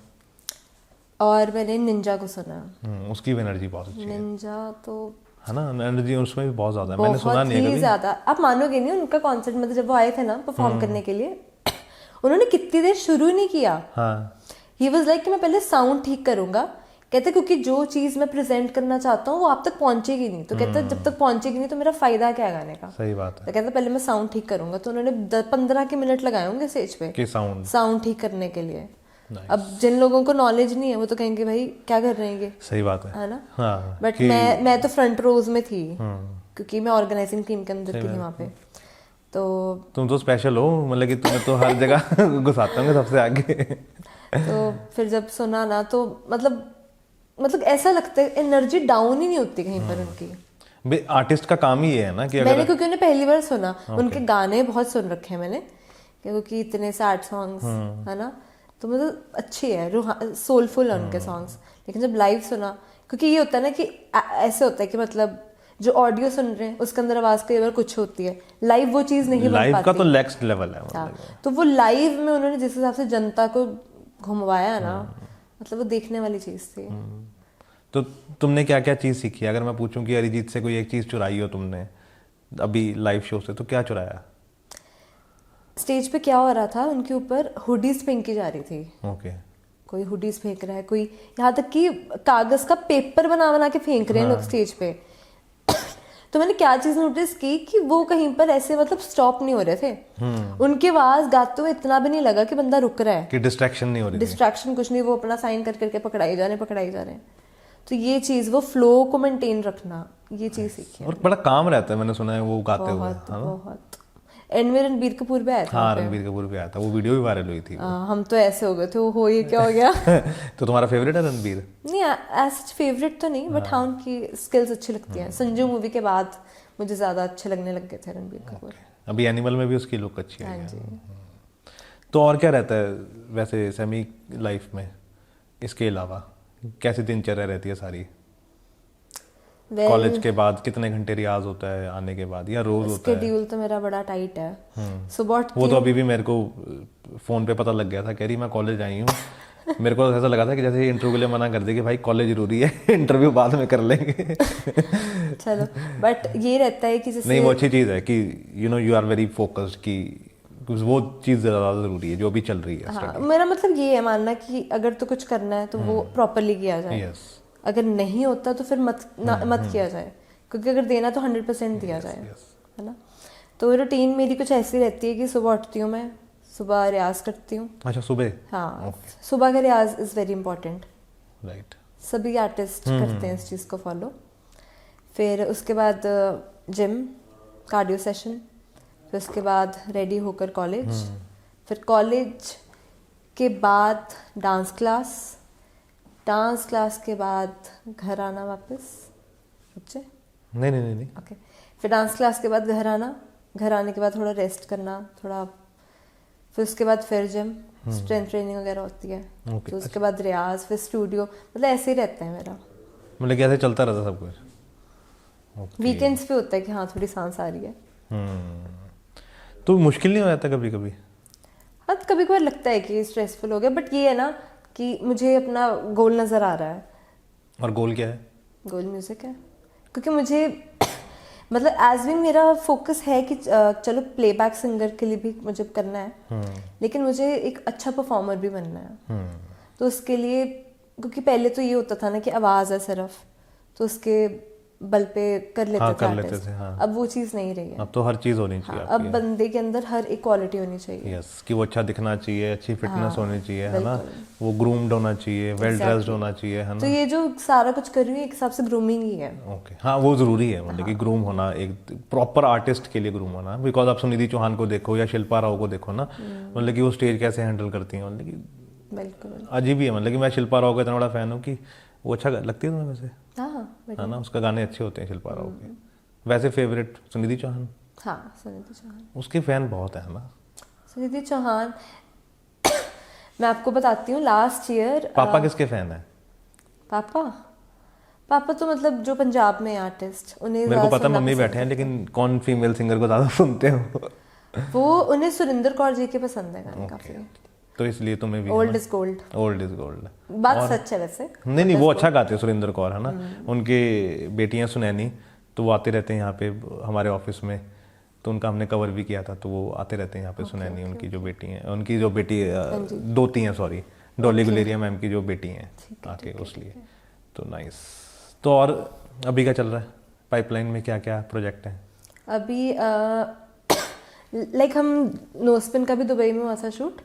और मैंने निंजा को सुना। उसकी भी एनर्जी बहुत अच्छी है। निंजा तो है ना, एनर्जी उसमें भी बहुत ज्यादा है। मैंने सुना नहीं है कभी। ज्यादा, आप मानोगे नहीं, उनका कॉन्सर्ट मतलब जब वो आए थे ना परफॉर्म करने के लिए, उन्होंने कितनी देर शुरू नहीं किया। हाँ, ही वाज लाइक कि मैं पहले साउंड ठीक करूंगा, कहते क्योंकि जो चीज मैं प्रेजेंट करना चाहता हूँ वो आप तक पहुंचेगी नहीं, तो कहते जब तक पहुंचेगी नहीं तो मेरा फायदा क्या है गाने का। सही बात है। तो कहते पहले मैं साउंड ठीक करूंगा, तो उन्होंने 15 के मिनट लगाए होंगे स्टेज पे कि साउंड ठीक करने के लिए। अब जिन लोगों को नॉलेज नहीं है वो तो कहेंगे भाई क्या कर रहे हैं। सही बात है ना। हाँ, बट मैं तो फ्रंट रोज में थी, क्योंकि मैं ऑर्गेनाइजिंग टीम के अंदर की थी वहाँ पे। तो तुम तो स्पेशल हो, मतलब कि तुम्हें तो हर जगह घुसाते होंगे सबसे आगे। तो फिर जब सुना ना तो मतलब ऐसा लगता है एनर्जी डाउन ही नहीं होती कहीं पर उनकी। आर्टिस्ट का काम ही ये है ना कि मैंने क्योंकि उन्हें पहली बार सुना, उनके गाने बहुत सुन रखे हैं मैंने, क्योंकि इतने सैड सॉन्ग्स है ना, तो मतलब अच्छी है, सोलफुल है उनके सॉन्ग्स। लेकिन जब लाइव सुना, क्योंकि ये होता है ना कि ऐसे होता है कि मतलब जो ऑडियो सुन रहे हैं उसके अंदर आवाज कई बार कुछ होती है, लाइव वो चीज नहीं बन पाती। लाइव का तो नेक्स्ट लेवल है मतलब। तो वो लाइव में उन्होंने जिस हिसाब से जनता को घुमवाया ना, मतलब वो देखने वाली चीज थी। तो तुमने क्या क्या चीज सीखी? अगर मैं पूछूं कि अरिजीत से कोई एक चीज चुराई हो तुमने अभी लाइव शो से, तो क्या चुराया? स्टेज पे क्या हो रहा था, उनके ऊपर हुडीज फेंकी जा रही थी। ओके। कोई हुडीज फेंक रहा है, कोई यहाँ तक कि कागज का पेपर बना बना के फेंक रहे हैं लोग स्टेज पे। तो मैंने क्या चीज नोटिस की कि वो कहीं पर ऐसे मतलब स्टॉप नहीं हो रहे थे, उनकी आवाज गाते हुए इतना भी नहीं लगा कि बंदा रुक रहा है, कि डिस्ट्रैक्शन नहीं हो रही थी। डिस्ट्रैक्शन कुछ नहीं, वो अपना साइन कर करके पकड़ाई जा रहे हैं। तो ये चीज, वो फ्लो को मेंटेन रखना, ये चीज सीखी। और बड़ा काम रहता है, मैंने सुना है वो गाते हुए। बहुत एंड में रणबीर कपूर भी आया था। हाँ, रणबीर कपूर भी आया था, वो वीडियो भी वायरल हुई थी। हम तो ऐसे हो गए थे, वो ये क्या हो गया। तो तुम्हारा फेवरेट है रणबीर? नहीं, एज फेवरेट तो नहीं, बट हाँ उनकी स्किल्स अच्छी लगती हैं। संजू मूवी के बाद मुझे ज्यादा अच्छे लगने लग गए थे रणबीर कपूर। अभी एनिमल में भी उसकी लुक अच्छी हाँ है। जी। तो और क्या रहता है वैसे सैमी लाइफ में, इसके अलावा कैसी दिनचर्या रहती है सारी? कॉलेज के बाद कितने घंटे रियाज होता है आने के बाद, या रोज होता है? शेड्यूल तो मेरा बड़ा टाइट है। सुबह वो तो अभी भी मेरे को फोन पे पता लग गया था, कह रही मैं कॉलेज आई हूँ। मेरे को ऐसा लगा था कि जैसे इंटरव्यू के लिए मना कर दे कि भाई कॉलेज जरूरी है, इंटरव्यू बाद में कर लेंगे। चलो, बट ये रहता है कि जैसे नहीं, वो अच्छी चीज़ है कि यू आर वेरी फोकस्ड, कि वो चीज़ ज़्यादा ज़रूरी है जो अभी चल रही है। हाँ, मेरा मतलब ये है मानना कि अगर तो कुछ करना है तो वो प्रॉपरली किया जाए। यस। अगर नहीं होता तो फिर मत किया जाए, क्योंकि अगर देना तो 100% दिया जाए, है ना। तो रूटीन मेरी कुछ ऐसी रहती है कि सुबह उठती हूँ, मैं सुबह रियाज करती हूँ। अच्छा, सुबह? हाँ, सुबह का रियाज इज़ वेरी इंपॉर्टेंट। राइट। सभी आर्टिस्ट करते हैं इस चीज़ को फॉलो। फिर उसके बाद जिम, कार्डियो सेशन, फिर उसके बाद रेडी होकर कॉलेज, फिर कॉलेज के बाद डांस क्लास के बाद घर आना वापस। बच्चे नहीं। ओके। फिर डांस क्लास के बाद घर आना, घर आने के बाद थोड़ा रेस्ट करना, थोड़ा, फिर उसके बाद फिर जिम, स्ट्रेंथ ट्रेनिंग वगैरह होती है। Okay. तो उसके बाद रियाज, फिर स्टूडियो, मतलब ऐसे ही रहता है मेरा। मतलब कैसे चलता रहता सब कुछ? वीकेंड्स पे होता है कि हाँ थोड़ी सांस आ रही है। तो मुश्किल नहीं हो जाता कभी कभी? हाँ, कभी कभार लगता है कि स्ट्रेसफुल हो गया, बट ये है ना कि मुझे अपना गोल नज़र आ रहा है। और गोल क्या है? गोल म्यूजिक है, क्योंकि मुझे मतलब एज भी मेरा फोकस है कि चलो प्लेबैक सिंगर के लिए भी मुझे करना है, लेकिन मुझे एक अच्छा परफॉर्मर भी बनना है। तो उसके लिए, क्योंकि पहले तो ये होता था ना कि आवाज़ है सिर्फ, तो उसके बल पे कर लेते थे आर्टिस्ट। अब वो चीज़ नहीं रही है। अब तो हर चीज़ होनी चाहिए। अब बंदे के अंदर हर एक क्वालिटी होनी चाहिए। यस, कि वो अच्छा दिखना चाहिए, अच्छी फिटनेस होनी चाहिए, है ना, वो ग्रूम्ड होना चाहिए, वेल ड्रेस्ड होना चाहिए, है ना। तो ये जो सारा कुछ कर रही हूँ एक हिसाब से ग्रूमिंग ही है। ओके, हाँ वो ज़रूरी है, मतलब कि ग्रूम होना, एक प्रॉपर आर्टिस्ट के लिए ग्रूम होना। बिकॉज आप सुनिधि चौहान को देखो या शिल्पा राव को देखो ना, मतलब कि वो स्टेज कैसे हैंडल करती हैं, मतलब कि बिल्कुल अजीब ही है। मतलब कि मैं शिल्पा राव का इतना बड़ा फ़ैन हूँ कि वो अच्छा लगती है तुम्हें वैसे? हाँ, है ना, उसका गाने अच्छे होते हैं शिल्पा राव के। वैसे फेवरेट सुनिधि चौहान? हाँ, सुनिधि चौहान। उसके फैन बहुत है ना सुनिधि चौहान। मैं आपको बताती हूँ, लास्ट ईयर पापा किसके फैन है? पापा तो मतलब जो पंजाब में आर्टिस्ट, उन्हें मेरे को पता मम्मी बैठे हैं, लेकिन कौन फीमेल सिंगर को ज़्यादा सुनते हो? वो उन्हें सुरिंदर कौर जी के पसंद है गाने काफी। तो इसलिए तुम्हें भी old is gold. Old is gold बात सच है वैसे। नहीं, वो अच्छा गाते हैं सुरिंदर कौर, है ना। उनके बेटियां सुनैनी, तो वो आते रहते हैं यहाँ पे हमारे ऑफिस में, तो उनका हमने कवर भी किया था, तो वो आते रहते हैं यहाँ पे सुनैनी। उनकी जो बेटी हैं, उनकी जो बेटी दोती हैं, सॉरी, डॉली गुलेरिया मैम की जो बेटी हैं आके, उसलिए। तो नाइस। तो और अभी क्या चल रहा है पाइपलाइन में, क्या क्या प्रोजेक्ट है अभी? लाइक हम नोस्पिन का भी दुबई में हुआ था शूट,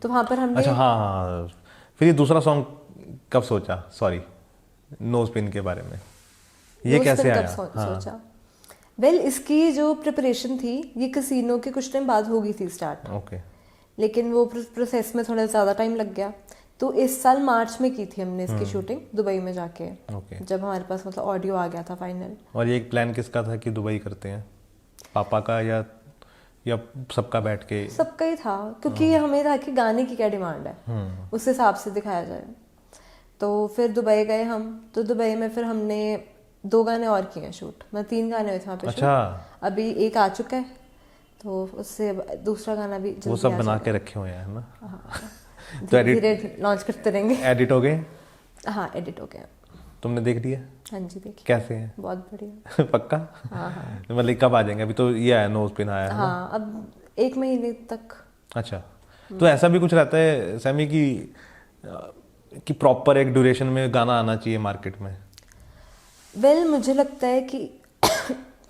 तो वहाँ पर हमने। अच्छा, हाँ। फिर ये दूसरा सॉन्ग कब सोचा, सॉरी, नोस्पिन के बारे में ये कैसे आया? सोचा वेल, इसकी जो प्रिपरेशन थी ये कसिनो के कुछ टाइम बाद हो गई थी स्टार्ट। ओके। लेकिन वो प्रोसेस में थोड़ा ज़्यादा टाइम लग गया, तो इस साल मार्च में की थी हमने इसकी शूटिंग दुबई में जाके। ओके। जब हमारे पास मतलब ऑडियो आ गया था फाइनल। और ये एक प्लान किसका था कि दुबई करते हैं, पापा का या सबका बैठ के? सबका ही था, क्योंकि हमें था कि गाने की क्या डिमांड है, उस हिसाब से दिखाया जाए। तो फिर दुबई गए हम, तो दुबई में फिर हमने 2 गाने और किए हैं शूट, मतलब 3 गाने हुए थे वहाँ पे। अच्छा। अभी एक आ चुका है, तो उससे दूसरा गाना भी वो सब बना के रखे हुए हैं, है ना। तो धीरे लॉन्च करते रहेंगे। एडिट हो गए? हाँ, एडिट हो गया। तुमने देख लिया? हाँ जी, देखिए। कैसे हैं? बहुत बढ़िया। पक्का? हाँ। मतलब कब आ जाएंगे? अभी तो ये आया, नोस्पिन आया है। हाँ, अब 1 महीने तक। अच्छा, तो ऐसा भी कुछ रहता है सैमी कि प्रॉपर एक ड्यूरेशन में गाना आना चाहिए मार्केट में? वेल, मुझे लगता है कि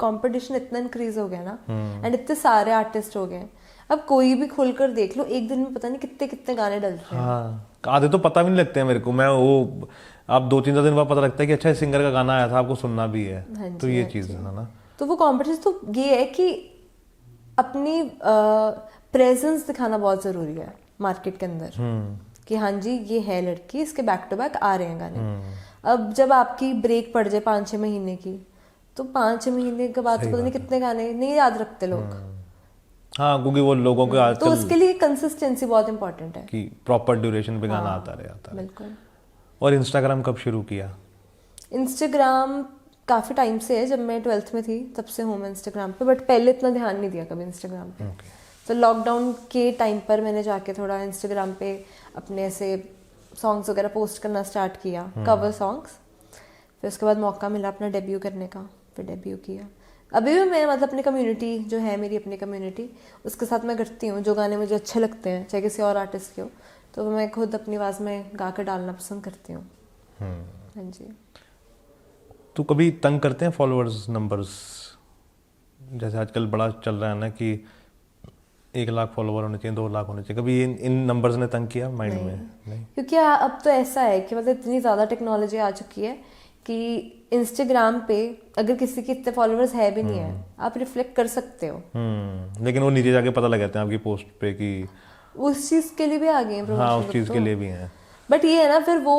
कंपटीशन इतना इंक्रीज हो गया ना, एंड इतने सारे आर्टिस्ट हो गए, अब कोई भी खोलकर देख लो, एक दिन में पता नहीं कितने कितने गाने डल रहे हैं। हाँ, आधे तो पता भी नहीं लगते हैं मेरे को, मैं वो अब 2-3 दिन बाद पता लगता है कि अच्छा इस सिंगर का गाना आया था, आपको सुनना भी है। तो ये चीज़ है ना। तो वो कंपटीशन तो ये है कि अपनी प्रेजेंस दिखाना बहुत ज़रूरी है मार्केट के अंदर, कि हाँ जी ये है लड़की, इसके बैक टू बैक आ रहे हैं गाने। अब जब आपकी ब्रेक पड़ जाए 5-6 महीने की, तो 5-6 महीने के बाद तो पता नहीं कितने गाने नहीं याद रखते लोग। हाँ, क्योंकि वो लोगों के आजकल, तो उसके लिए कंसिस्टेंसी बहुत इंपॉर्टेंट है कि प्रॉपर ड्यूरेशन पे गाना आता रहे। बिल्कुल। और इंस्टाग्राम कब शुरू किया? इंस्टाग्राम काफ़ी टाइम से है, जब मैं 12th में थी तब से हूँ मैं इंस्टाग्राम पे, बट पहले इतना ध्यान नहीं दिया कभी इंस्टाग्राम पे। तो लॉकडाउन के टाइम पर मैंने जाके थोड़ा इंस्टाग्राम पे अपने ऐसे सॉन्ग्स वगैरह पोस्ट करना स्टार्ट किया, कवर सॉन्ग्स। फिर उसके बाद मौका मिला अपना डेब्यू करने का, फिर डेब्यू किया। अभी भी मैं मतलब अपनी कम्युनिटी जो है, मेरी अपनी कम्युनिटी, उसके साथ मैं करती हूँ जो गाने मुझे अच्छे लगते हैं, चाहे किसी और आर्टिस्ट के हो, तो मैं खुद अपनी आवाज़ में गा कर डालना पसंद करती हूँ। हाँ जी। तो कभी तंग करते हैं फॉलोअर्स नंबर्स? जैसे आजकल बड़ा चल रहा है ना कि 1 लाख फॉलोवर होने चाहिए, 2 लाख होने चाहिए, कभी इन नंबर्स ने तंग किया माइंड में? नहीं, क्योंकि अब तो ऐसा है कि मतलब इतनी ज़्यादा टेक्नोलॉजी आ चुकी है कि इंस्टाग्राम पे अगर किसी के इतने फॉलोअर्स है भी नहीं है, आप रिफ्लेक्ट कर सकते हो। लेकिन वो नीचे जाके पता लग जाते हैं आपकी पोस्ट पे कि उस चीज़ के लिए भी आ गए हैं हाँ, उस चीज़ के लिए भी हैं। बट ये है ना, फिर वो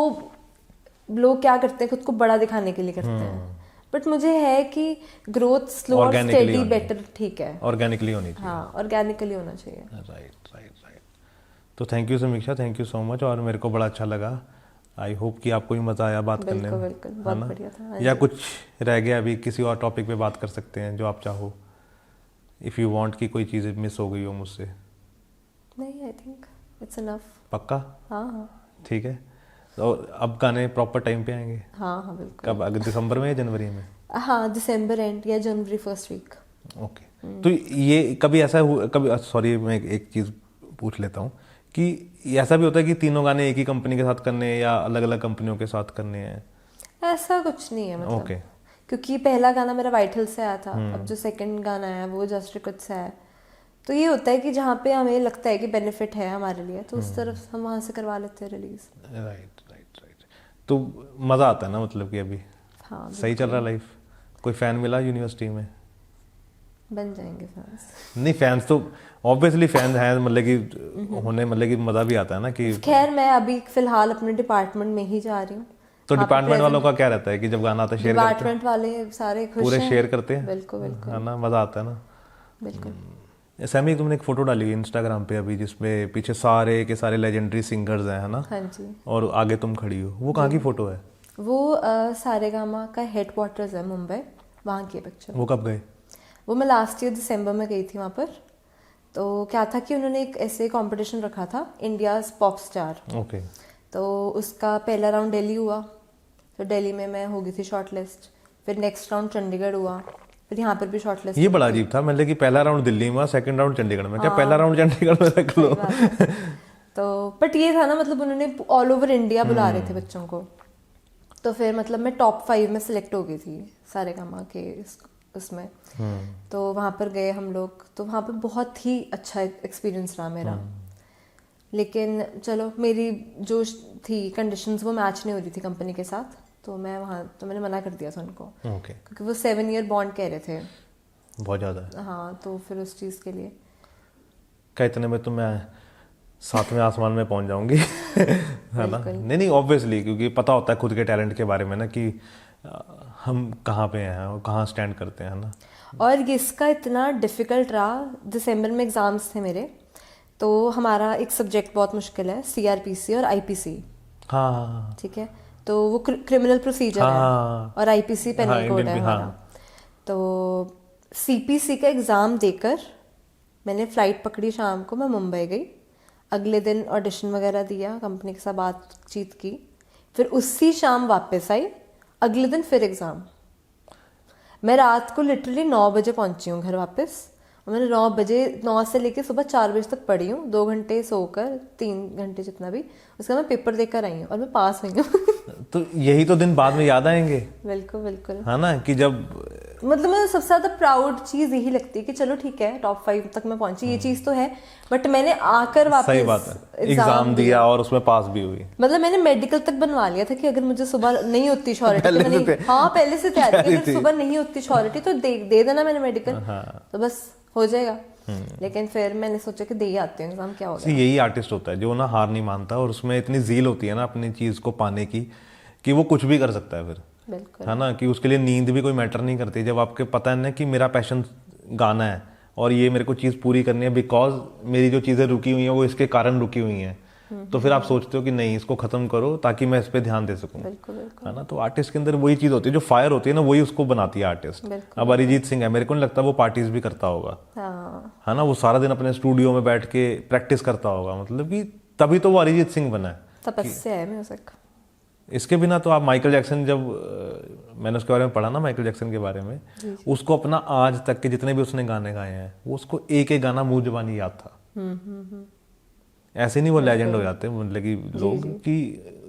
लोग क्या करते हैं, खुद को बड़ा दिखाने के लिए करते हैं। बट मुझे है कि ग्रोथ स्लो और स्टेडी बेटर ठीक है, ऑर्गेनिकली होनी चाहिए। हाँ, ऑर्गेनिकली होना चाहिए। राइट। तो थैंक यू समीक्षा, थैंक यू सो मच, और मेरे को बड़ा अच्छा लगा। आई होप कि आपको भी मज़ा आया बात करने में। बिल्कुल, बहुत बढ़िया था। या कुछ रह गया अभी, किसी और टॉपिक पे बात कर सकते हैं जो आप चाहो, इफ़ यू वांट कि कोई चीज़ मिस हो गई हो मुझसे। नहीं, आई थिंक इट्स इनफ। पक्का? हाँ। ठीक है। तो अब गाने प्रॉपर टाइम पे आएंगे? हाँ बिल्कुल। कब, अगर दिसंबर में या जनवरी में? हाँ, दिसंबर एंड या जनवरी फर्स्ट वीक। ओके। तो ये कभी ऐसा हुआ, कभी, सॉरी मैं एक चीज़ पूछ लेता हूँ कि ऐसा भी होता है कि तीनों गाने एक ही कंपनी के साथ करने हैं या अलग अलग कंपनियों के साथ करने हैं? ऐसा कुछ नहीं है मतलब। ओके। क्योंकि पहला गाना मेरा वाइटल से आया था, अब जो सेकंड गाना आया वो जस्ट रिकॉर्ड से आया, तो ये होता है कि जहाँ पे हमें लगता है कि बेनिफिट है हमारे लिए, तो उस तरफ हम वहाँ से करवा लेते हैं रिलीज। राइट। तो मज़ा आता है ना, मतलब कि अभी हाँ, सही चल रहा है लाइफ? कोई फ़ैन मिला यूनिवर्सिटी में? बन जाएंगे फैंस। नहीं, फैंस तो ऑब्वियसली फैंस हैं, मतलब कि होने, मतलब कि मज़ा भी आता है ना कि। खैर मैं अभी फिलहाल अपने डिपार्टमेंट में ही जा रही हूँ। तो डिपार्टमेंट वालों का क्या रहता है कि जब गाना आता है शेयर करते हैं? डिपार्टमेंट वाले सारे खुश पूरे हैं। शेयर करते हैं? बिल्कुल है ना, मज़ा आता है ना। बिल्कुल। सैमी, तुमने एक फोटो डाली हुई इंस्टाग्राम पे अभी, जिसमें पीछे सारे के सारे लेजेंडरी सिंगर्स हैं, है ना? हाँ जी। और आगे तुम खड़ी हो, वो कहाँ की फोटो है? वो सारेगामा का हेडक्वार्टर्स है मुंबई, वहाँ की पिक्चर। वो कब गए? वो मैं लास्ट ईयर दिसंबर में गई थी वहाँ पर। तो क्या था कि उन्होंने एक ऐसे कंपटीशन रखा था, इंडियाज पॉप स्टार। ओके। तो उसका पहला राउंड दिल्ली हुआ, तो दिल्ली में मैं हो गई थी शॉर्ट लिस्ट। फिर नेक्स्ट राउंड चंडीगढ़ हुआ, फिर यहाँ पर भी शॉर्ट लिस्ट। ये बड़ा अजीब था, मतलब कि पहला राउंड दिल्ली में, सेकंड राउंड चंडीगढ़ में। क्या पहला राउंड चंडीगढ़ में रख लो? तो बट ये था ना, मतलब उन्होंने ऑल ओवर इंडिया बुला रहे थे बच्चों को। तो फिर मतलब मैं टॉप 5 में सिलेक्ट हो गई थी सारेगामा के उसमें। तो वहाँ पर गए हम लोग, तो वहाँ पर बहुत ही अच्छा एक्सपीरियंस रहा मेरा। लेकिन चलो, मेरी जो थी कंडीशंस वो मैच नहीं हो रही थी कंपनी के साथ, तो मैं वहाँ, तो मैंने मना कर दिया था उनको। ओके। क्योंकि वो 7 ईयर बॉन्ड कह रहे थे। बहुत ज़्यादा। हाँ, तो फिर उस चीज़ के लिए क्या इतने में तो मैं 7वें आसमान में पहुंच जाऊंगी। है ना? नहीं, ऑब्वियसली, क्योंकि पता होता है खुद के टैलेंट के बारे में ना, कि हम कहाँ पे हैं और कहाँ स्टैंड करते हैं ना। और इसका इतना डिफ़िकल्ट रहा, दिसंबर में एग्ज़ाम्स थे मेरे, तो हमारा एक सब्जेक्ट बहुत मुश्किल है, CRPC और IPC। हाँ। ठीक है, तो वो क्रिमिनल प्रोसीजर है, और IPC पेनल कोड है हमारा। तो CPC का एग्ज़ाम देकर मैंने फ़्लाइट पकड़ी, शाम को मैं मुंबई गई। अगले दिन ऑडिशन वगैरह दिया, कंपनी के साथ बातचीत की, फिर उसी शाम वापस आई। अगले दिन फिर एग्ज़ाम। मैं रात को लिटरली 9 बजे पहुंची हूँ घर वापस, और मैंने 9 से लेकर सुबह 4 बजे तक पढ़ी हूँ, 2 घंटे सोकर, 3 घंटे जितना भी। उसके बाद मैं पेपर देकर आई हूँ और मैं पास हुई हूँ। तो यही तो दिन बाद में याद आएंगे। बिल्कुल बिल्कुल। है ना, कि जब मतलब मुझे सबसे ज्यादा प्राउड चीज यही लगती है कि चलो ठीक है टॉप 5 तक मैं पहुंची, ये चीज तो है, बट मैंने आकर सही बात वापस है, एग्जाम दिया और उसमें पास भी हुई। मतलब मैंने मेडिकल तक बनवा लिया था कि अगर मुझे सुबह नहीं होती श्योरिटी, हाँ पहले से तैयारी, अगर सुबह नहीं होती श्योरिटी तो दे देना मैंने मेडिकल, तो बस हो जाएगा। लेकिन फिर मैंने सोचा कि दे ही आते हैं एग्जाम, क्या होगा। यही आर्टिस्ट होता है जो ना हार नहीं मानता, और उसमें इतनी जील होती है ना अपनी चीज को पाने की कि वो कुछ भी कर सकता है फिर, बिल्कुल है ना, कि उसके लिए नींद भी कोई मैटर नहीं करती। जब आपके पता है ना कि मेरा पैशन गाना है और ये मेरे को चीज़ पूरी करनी है, बिकॉज मेरी जो चीज़ें रुकी हुई हैं वो इसके कारण रुकी हुई हैं, तो फिर आप सोचते हो कि नहीं इसको खत्म करो ताकि मैं इस पे ध्यान दे सकूं, है ना। तो आर्टिस्ट के अंदर वही चीज़ होती है, जो फायर होती है ना वही उसको बनाती है आर्टिस्ट। अब अरिजीत सिंह है, मेरे को नहीं लगता वो पार्टीज भी करता होगा, है ना, वो सारा दिन अपने स्टूडियो में बैठ के प्रैक्टिस करता होगा, मतलब कि तभी तो वो अरिजीत सिंह बना है, तपस्या है म्यूजिक। इसके बिना तो आप माइकल जैक्सन, जब मैंने उसके बारे में पढ़ा ना माइकल जैक्सन के बारे में, उसको अपना आज तक के जितने भी उसने गाने गाए हैं वो उसको एक एक गाना मुंह जुबानी याद था। ऐसे नहीं वो लेजेंड हो जाते मतलब कि लोग कि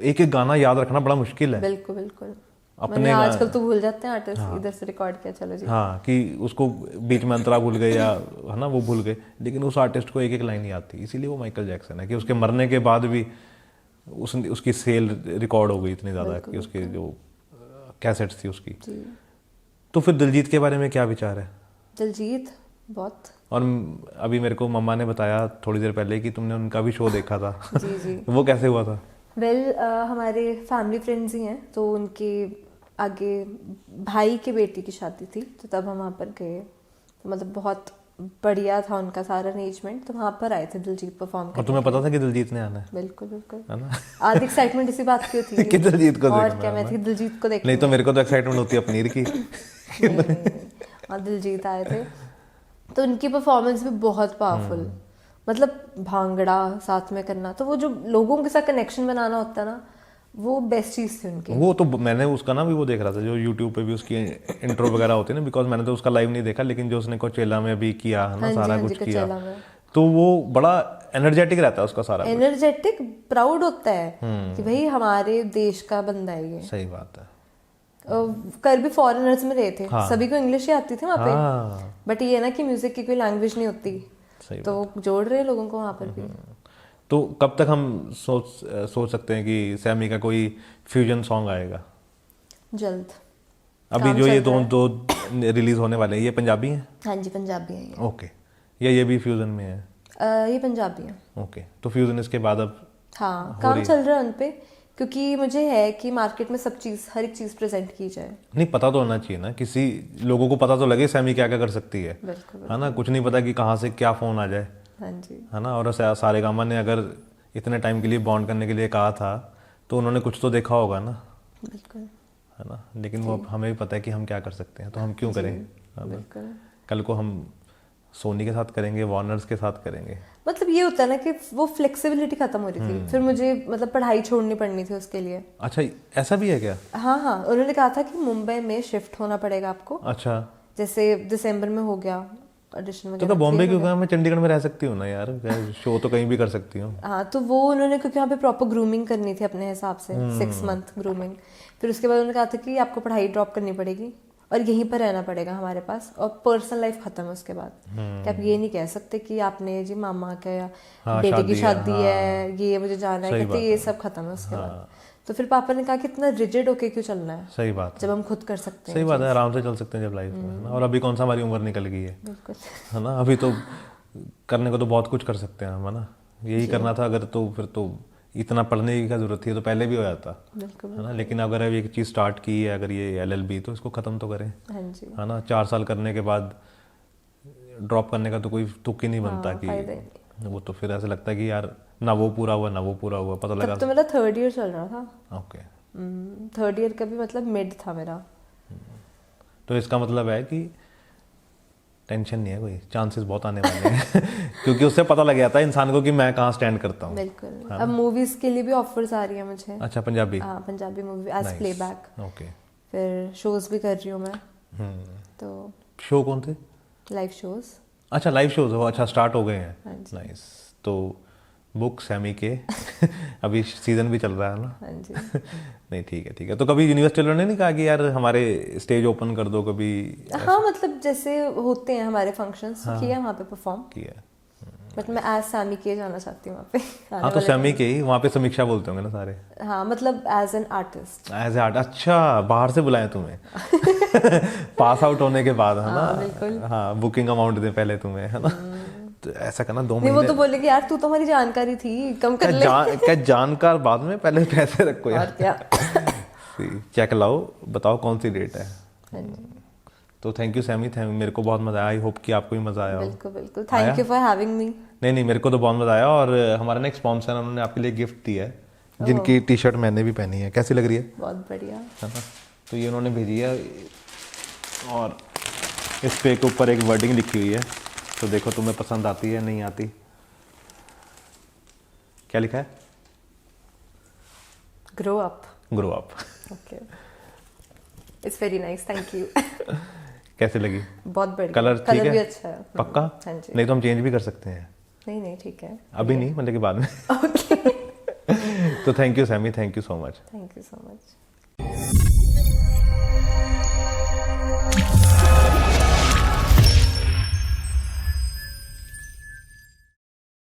एक एक गाना याद रखना बड़ा मुश्किल है। बिल्कुल बिल्कुल, अपने आजकल तो भूल जाते हैं आर्टिस्ट, इधर से रिकॉर्ड किया चलो जी, हाँ, कि उसको बीच में अंतरा भूल गए या है ना वो भूल गए, लेकिन उस आर्टिस्ट को एक एक लाइन याद थी, इसीलिए वो माइकल जैक्सन है कि उसके मरने के बाद भी उसकी सेल रिकॉर्ड हो गई इतनी ज़्यादा कि उसके जो कैसेट्स थी उसकी। तो फिर दिलजीत के बारे में क्या विचार है? दिलजीत बहुत, और अभी मेरे को मम्मा ने बताया थोड़ी देर पहले कि तुमने उनका भी शो देखा था। जी जी वो कैसे हुआ था? हमारे फैमिली फ्रेंड्स ही हैं, तो उनके आगे भाई के बेटी की शादी थी, तो तब हम वहाँ पर गए, तो मतलब बहुत बढ़िया था उनका सारा अरेंजमेंट, तो वहाँ पर आए थे दिलजीत परफॉर्म करने। और तुम्हें पता था कि दिलजीत ने आना है? बिल्कुल बिल्कुल, है ना। आधी एक्साइटमेंट इसी बात की थी कि दिलजीत को और देखना क्या, है मैं थी दिलजीत को देखना। नहीं तो मेरे को तो एक्साइटमेंट होती है पनीर की। और दिलजीत आए थे, तो उनकी परफॉर्मेंस भी बहुत पावरफुल, मतलब भांगड़ा साथ में करना, तो वो जो लोगों के साथ कनेक्शन बनाना होता है ना, वो बेस्ट चीज थी उनकी। वो तो मैंने उसका ना भी वो देख रहा था, जो यूट्यूब पे भी उसकी इंट्रो वगैरह होती है ना, बिकॉज मैंने तो उसका लाइव नहीं देखा, लेकिन जो उसने कोचेला में भी किया है ना, सारा कुछ किया, तो वो बड़ा एनर्जेटिक रहता है उसका सारा, एनर्जेटिक, प्राउड होता है कि भाई हमारे देश का बंदा है ये। सही बात है। कर भी फॉरेनर्स में रहे थे, सभी को इंग्लिश ही आती थी वहाँ पे, बट ये ना कि म्यूजिक की कोई लैंग्वेज नहीं होती, तो जोड़ रहे लोगों को वहाँ पर भी। तो कब तक हम सोच सकते हैं कि सैमी का कोई फ्यूजन सॉन्ग आएगा? जल्द। अभी जो ये दो रिलीज होने वाले हैं, ये पंजाबी हैं? हाँ जी पंजाबी हैं ये। ओके, या ये भी फ्यूजन में है? ये पंजाबी है। ओके, तो फ्यूजन इसके बाद अब हाँ काम चल रहा है उन पे, क्योंकि मुझे है कि मार्केट में सब चीज़, हर एक चीज़ प्रेजेंट की जाए। नहीं, पता तो होना चाहिए ना, किसी लोगों को पता तो लगे सैमी क्या क्या कर सकती है, है ना, कुछ नहीं पता कि कहाँ से क्या फोन आ जाए। हाँ जी, है ना। और सारेगामा ने अगर इतने टाइम के लिए बॉन्ड करने के लिए कहा था तो उन्होंने कुछ तो देखा होगा ना। बिल्कुल, है ना, लेकिन वो हमें भी पता है कि हम क्या कर सकते हैं, तो हम क्यों करें। बिल्कुल, कल को हम सोनी के साथ करेंगे, वार्नर्स के साथ करेंगे। मतलब ये होता है ना कि वो फ्लेक्सिबिलिटी खत्म हो रही थी, फिर मुझे मतलब पढ़ाई छोड़नी पड़नी थी उसके लिए। अच्छा, ऐसा भी है क्या? हाँ हाँ, उन्होंने कहा था कि मुंबई में शिफ्ट होना पड़ेगा आपको। अच्छा, जैसे दिसंबर में हो गया ऑडिशन वगैरह। तो बॉम्बे क्यों गया? मैं चंडीगढ़ में रह सकती हूँ ना यार, शो तो कहीं भी कर सकती हूँ। हाँ, तो वो उन्होंने, क्योंकि यहाँ पे प्रॉपर ग्रूमिंग करनी थी अपने हिसाब से, 6 मंथ ग्रूमिंग, फिर उसके बाद उन्होंने कहा था कि आपको पढ़ाई ड्रॉप करनी पड़ेगी और यहीं पर रहना पड़ेगा हमारे पास, और पर्सनल लाइफ खत्म है उसके बाद। कि आप ये नहीं कह सकते कि आपने जी मामा का या बेटे की शादी है, ये मुझे जाना है, कहते ये सब खत्म है उसके बाद। तो फिर पापा ने कहा कि इतना रिजिड होके क्यों चलना है, सही बात, जब हम खुद कर सकते हैं। सही बात है, आराम से चल सकते हैं जब लाइफ में। और अभी कौन सा हमारी उम्र निकल गई है, बिल्कुल, है ना। अभी तो करने को तो बहुत कुछ कर सकते हैं हम, है ना। यही करना था अगर, तो फिर तो इतना पढ़ने की क्या जरूरत थी, तो पहले भी हो जाता, है ना। लेकिन अगर अब एक चीज़ स्टार्ट की है, अगर ये LLB, तो इसको ख़त्म तो करें, है ना। 4 साल करने के बाद ड्रॉप करने का तो कोई तुक ही नहीं बनता कि वो, तो फिर ऐसा लगता है कि यार ना वो पूरा हुआ ना वो पूरा हुआ, पता लगा। तो मेरा 3rd ईयर चल रहा था। ओके, 3rd ईयर का भी मतलब मिड था मेरा। तो इसका मतलब है कि टेंशन नहीं है, कोई चांसेस बहुत आने वाले हैं। क्योंकि उससे पता लग जाता है इंसान को कि मैं कहाँ स्टैंड करता हूँ। बिल्कुल, अब मूवीज के लिए भी ऑफर्स आ रही है मुझे। अच्छा, पंजाबी? हाँ, Punjabi movie as playback. Okay, फिर शोज भी कर रही हूँ मैं। तो शो कौन थे? Live shows. अच्छा, लाइव शोज हो, अच्छा स्टार्ट हो गए हैं, नाइस। तो बुक सैमी के अभी सीजन भी चल रहा है ना। हाँ जी। नहीं ठीक है। तो कभी यूनिवर्सिटी वालों ने नहीं कहा कि यार हमारे स्टेज ओपन कर दो कभी? हाँ मतलब जैसे होते हैं हमारे फंक्शंस किया वहाँ पे परफॉर्म किया। बट मैं एज सैमी के जाना चाहती हूँ वहाँ पे। हाँ तो सैमी के ही वहाँ पे समीक्षा बोलते होंगे ना सारे। हाँ मतलब as an artist. As a art, अच्छा बाहर से बुलाए तुम्हें पास आउट होने के बाद, है ना? बिल्कुल। हाँ बुकिंग अमाउंट दे पहले तुम्हें, है ना? तो ऐसा करना 2 नहीं वो महीने। तो बोले कि यार तू तो हमारी जानकारी थी, कम कर ले। क्या जानकार बाद में, पहले पैसे रखो और यार। क्या। चेक लाओ, बताओ कौन सी डेट है। हाँ जी। तो थैंक यू सैमी, मेरे को बहुत मजा आया। आई होप कि आपको भी मजा आया हो। बिल्कुल thank you for having me. नहीं मेरे को तो बहुत मजा आया। और हमारा ना एक स्पॉन्सर है, उन्होंने आपके लिए गिफ्ट दिया है, जिनकी टी शर्ट मैंने भी पहनी है। कैसी लग रही है? बहुत बढ़िया है ना? तो ये उन्होंने भेजी है और इस पे के ऊपर एक वर्डिंग लिखी हुई है, तो देखो तुम्हें पसंद आती है नहीं आती। क्या लिखा है? Grow up. Grow up. Okay it's very nice, thank you. कैसे लगी? बहुत बढ़िया। कलर ठीक कलर है? भी अच्छा है। पक्का? हाँ जी। नहीं तो हम चेंज भी कर सकते हैं। नहीं ठीक है। अभी नहीं, मतलब कि बाद में। ओके तो thank you Sammy, thank you so much. Thank you so much.